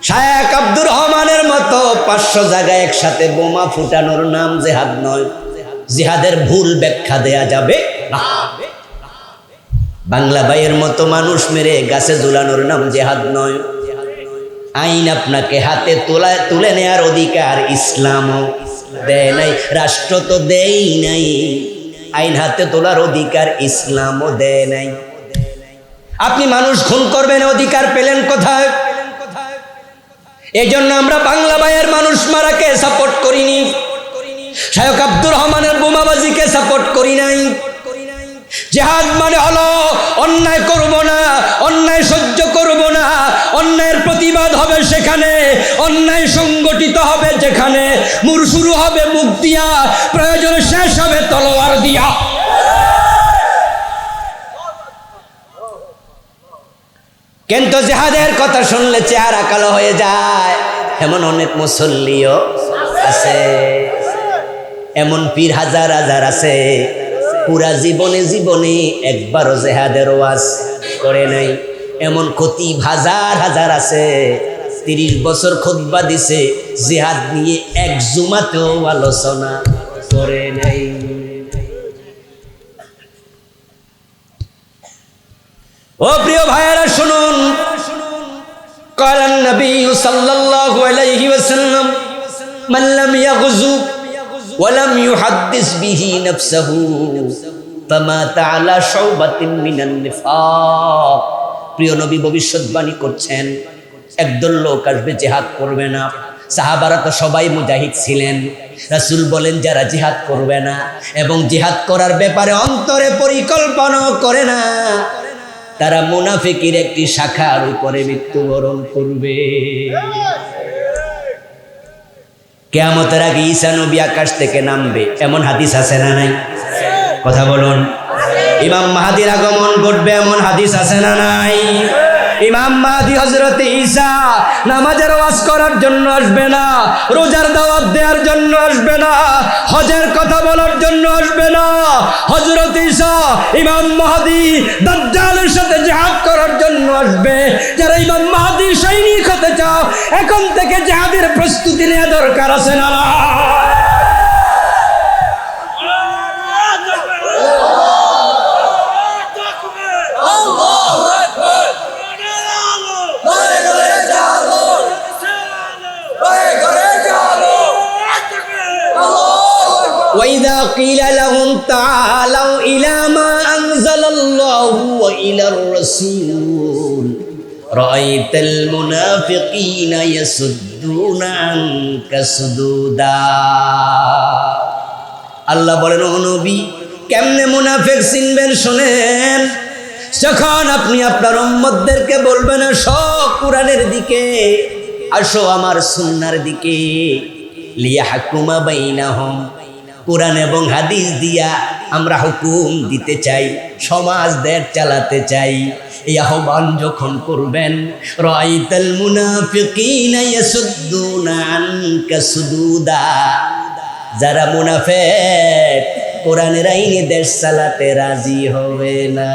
শায়েখ আব্দুর রহমানের মতো 500 জায়গায় একসাথে বোমা ফুটানোর নাম জিহাদ নয়। জিহাদের ভুল ব্যাখ্যা দেয়া যাবে না। বাংলা ভাইয়ের মতো মানুষ মেরে গাছে ঝুলানোর নাম জিহাদ নয়। আইন আপনাকে হাতে তুলে নেয়ার অধিকার ইসলামও দেয় নাই, রাষ্ট্র তো দেয় নাই। আইন হাতে তোলার অধিকার ইসলামও দেয় নাই। আপনি মানুষ খুন করবেন, অধিকার পেলেন কোথায়? এই জন্য আমরা বাংলা ভাইয়ের মানুষ মারাকে সাপোর্ট করিনি, শায়েখ আব্দুর রহমানের বোমাবাজিকে সাপোর্ট করি নাই। জিহাদ মানে হলো অন্যায় করব না, অন্যায় সহ্য করব না, অন্যায়ের প্রতিবাদ হবে সেখানে, অন্যায় সংগঠিত হবে যেখানে, শুরু হবে মুখ দিয়া, প্রয়োজনে শেষ হবে তলোয়ার দিয়া। কিন্তু জিহাদের কথা শুনলে চেহারা কালো হয়ে যায়, এমন অনেক মুসল্লিও আছে, এমন পীর হাজার হাজার আছে পুরা জীবনে একবারও জিহাদের ওয়াজ করে নাই। এমন খতিব হাজার হাজার আছে 30 বছর খুতবা দিছে, জিহাদ নিয়ে এক জুমাতেও আলোচনা করে নাই। ও প্রিয় ভাইয়েরা শুনুন, কালান নবী সাল্লাল্লাহু আলাইহি ওয়াসাল্লাম মান লাম ইয়াগযু ওয়া লাম ইউহাদ্দিস বিহি নাফসাহু ফামাতা আলা শাওবাতিন মিনান নিফাক। প্রিয় নবী ভবিষ্যৎবাণী করছেন, একদল লোক আসবে জিহাদ করবে না। সাহাবারা তো সবাই মুজাহিদ ছিলেন। রাসূল বলেন যারা জিহাদ করবে না এবং জিহাদ করার ব্যাপারে অন্তরে পরিকল্পনা করে না, তারা মুনাফিকের একটি শাখার উপরে মৃত্যুবরণ করবে। কিয়ামতের আগে ঈসা নবী আকাশ থেকে নামবে, এমন হাদিস আছে না নাই? কথা বলুন। ইমাম মাহদীর আগমন ঘটবে, এমন হাদিস আছে না নাই? ইমাম মাহদী হযরত ঈসা নামাজের ওয়াজ করার জন্য আসবে না, রোজার দাওয়াত দেওয়ার জন্য আসবে না, হজের কথা বলার জন্য আসবে না। হযরত ঈসা ইমাম মাহদী দাজ্জালের সাথে জিহাদ করার জন্য আসবে। যারা ইমাম মাহদীর সৈনিক হতে চাও, এখন থেকে জিহাদের প্রস্তুতি নেওয়া দরকার আছে না? وَإِذَا قِيلَ لَهُمْ تَعَالَوْا إِلَى مَا أَنزَلَ اللَّهُ وَإِلَى الرَّسُولِ رَأَيْتَ الْمُنَافِقِينَ يَصُدُّونَ عَنكَ صُدُودًا। আল্লাহ বলেন, ও নবী, কেমনে মুনাফিক চিনবেন শোনেন। যখন আপনি আপনার উম্মতদেরকে বলবেন আসো কোরআনের দিকে, আসো আমার সুন্নাহর দিকে, লিয়াহকুমা বাইনাহুম, কোরআন এবং হাদিস দিয়া আমরা হুকুম দিতে চাই, সমাজ দেশ চালাতে চাই, এই আহ্বান যখন করবেন, রাআইতাল মুনাফিকিনা ইয়াসুদ্দুনা আনকা সুদুদা, যারা মুনাফিক কোরআনের আইনে দেশ চালাতে রাজি হবে না,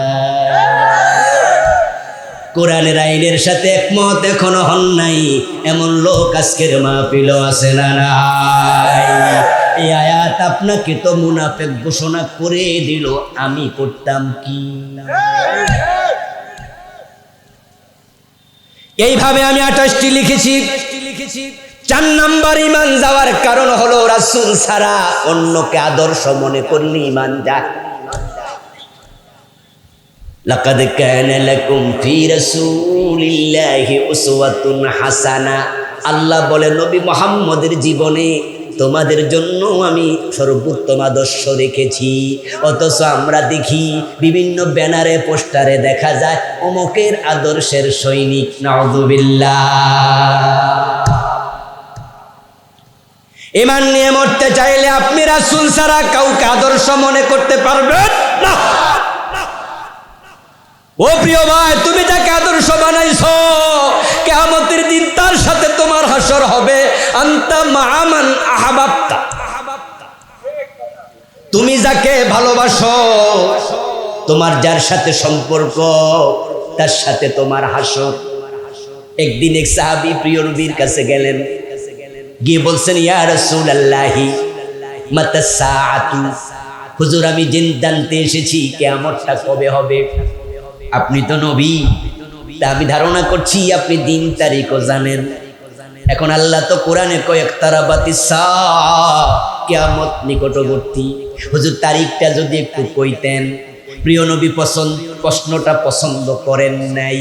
কোরআনের আইনের সাথে একমত এখনো হন নাই, এমন লোক আজকের মাহফিলও আছে না নাই? এই আয়াত আপনাকে তো মুনাফিক ঘোষণা করে দিল, আমি করতাম কি? এইভাবে আমি 28টি লিখেছি। 4 নাম্বার ঈমান যাওয়ার কারণ হলো রাসূল ছাড়া অন্যকে আদর্শ মনে করলে ঈমান যায়। লাকাদ কানা লাকুম ফি রাসূলিল্লাহি উসওয়াতুন হাসানা। আল্লাহ বলে নবী মুহাম্মদের জীবনে তোমাদের জন্য আমি সর্বোত্তম আদর্শ রেখেছি। অথচ আমরা দেখি বিভিন্ন ব্যানারে পোস্টারে দেখা যায় অমুকের আদর্শের সৈনিক। নাউযুবিল্লাহ। ঈমান নিয়ে মরতে চাইলে আপনি রাসূল ছাড়া কাউকে আদর্শ মনে করতে পারবেন না। ও প্রিয় ভাই, তুমি যাকে আদর্শ বানাইছো কিয়ামতের দিন তার সাথে তোমার হাসর হবে। আনতা মা'a মান আহাবাবতা। তুমি যাকে ভালোবাসো, তোমার যার সাথে সম্পর্ক, তার সাথে তোমার হাসর। একদিন এক সাহাবী প্রিয় নবীর কাছে গেলেন, গিয়ে বলছেন, ইয়া রাসূলুল্লাহি মাতাস সাআতু। হুজুর, আমি দিন জানতে এসেছি কিয়ামতটা কবে হবে। আপনি তো নবী, তা আমি ধারণা করছি আপনি দিন তারিখও জানেন। এখন আল্লাহ তো কোরআনে কয় ইকতারাবাতিস সাআ, কিয়ামত নিকটবর্তী। হুজুর, তারিখটা যদি একটু কইতেন। প্রিয় নবী প্রশ্নটা পছন্দ করেন নাই।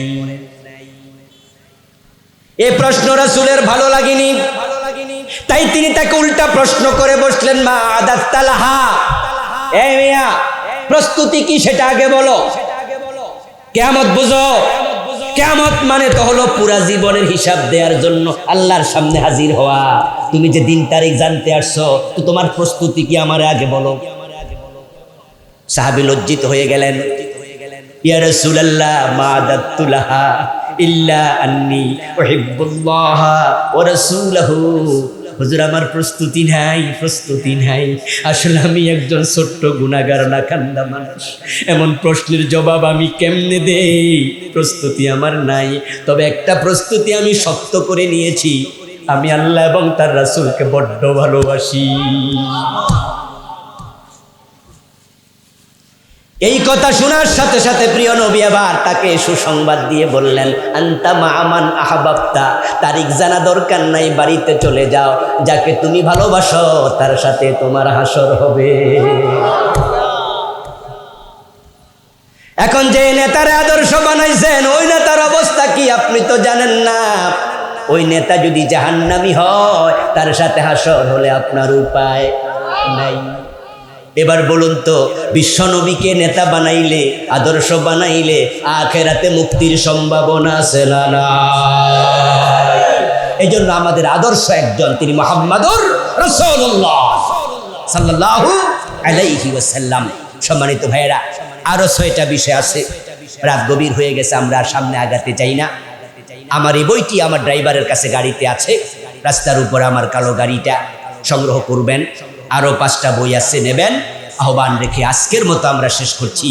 এই প্রশ্ন রাসূলের ভালো লাগেনি, তাই তিনি তাকে উল্টা প্রশ্ন করে বসলেন, মা আদাত্তালাহা। এই মিয়া, প্রস্তুতি কি সেটা আগে বলো। কিয়ামত বুঝো। কিয়ামত মানে তো হলো পুরা জীবনের হিসাব দেওয়ার জন্য আল্লাহর সামনে হাজির হওয়া। তুমি যে দিন তারিখ জানতে আসছো, তো তোমার প্রস্তুতি কি আমার আগে বলো। সাহাবী লজ্জিত হয়ে গেলেন। ইয়া রাসূলুল্লাহ মা আদাত্তুলাহা ইল্লা আন্নী উহিব্বুল্লাহ ওয়া রাসূলহু। হুজুর, আমার প্রস্তুতি নাই। আসলে আমি একজন ছোট্ট গুনাহগার নাকান্দা মানুষ। এমন প্রশ্নের জবাব আমি কেমনে দেই? প্রস্তুতি আমার নাই। তবে একটা প্রস্তুতি আমি শক্ত করে নিয়েছি, আমি আল্লাহ এবং তার রাসূলকে বড্ড ভালোবাসি। এই কথা শোনার সাথে সাথে প্রিয় নবী আবার তাকে সুসংবাদ দিয়ে বললেন, আনতা মা'a মান আহাবাবতা। তারিখ জানা দরকার নাই, বাড়িতে চলে যাও। যাকে তুমি ভালোবাসো তার সাথে তোমার হাসর হবে। এখন যে নেতার আদর্শ বানাইছেন, ওই নেতার অবস্থা কি আপনি তো জানেন না। ওই নেতা যদি জাহান্নামী হয়, তার সাথে হাসর হলে আপনার উপায় নাই। এবার বলুন তো, বিশ্বনবীকে নেতা বানাইলে, আদর্শ বানাইলে আখিরাতে মুক্তির সম্ভাবনা আছে না? এই জন্য আমাদের আদর্শ একজন, তিনি মুহাম্মাদুর রাসূলুল্লাহ সাল্লাল্লাহু আলাইহি ওয়াসাল্লাম। সম্মানিত ভাইয়েরা, আরো 6টা বিষয় আছে। রাত গভীর হয়ে গেছে, আমরা আর সামনে আগাতে চাই না। আমার এই বইটি আমার ড্রাইভারের কাছে গাড়িতে আছে। রাস্তার উপর আমার কালো গাড়িটা সংগ্রহ করবেন। আরো 5টা বই আছে, নেবেন। আহ্বান রেখে আজকের মতো আমরা শেষ করছি।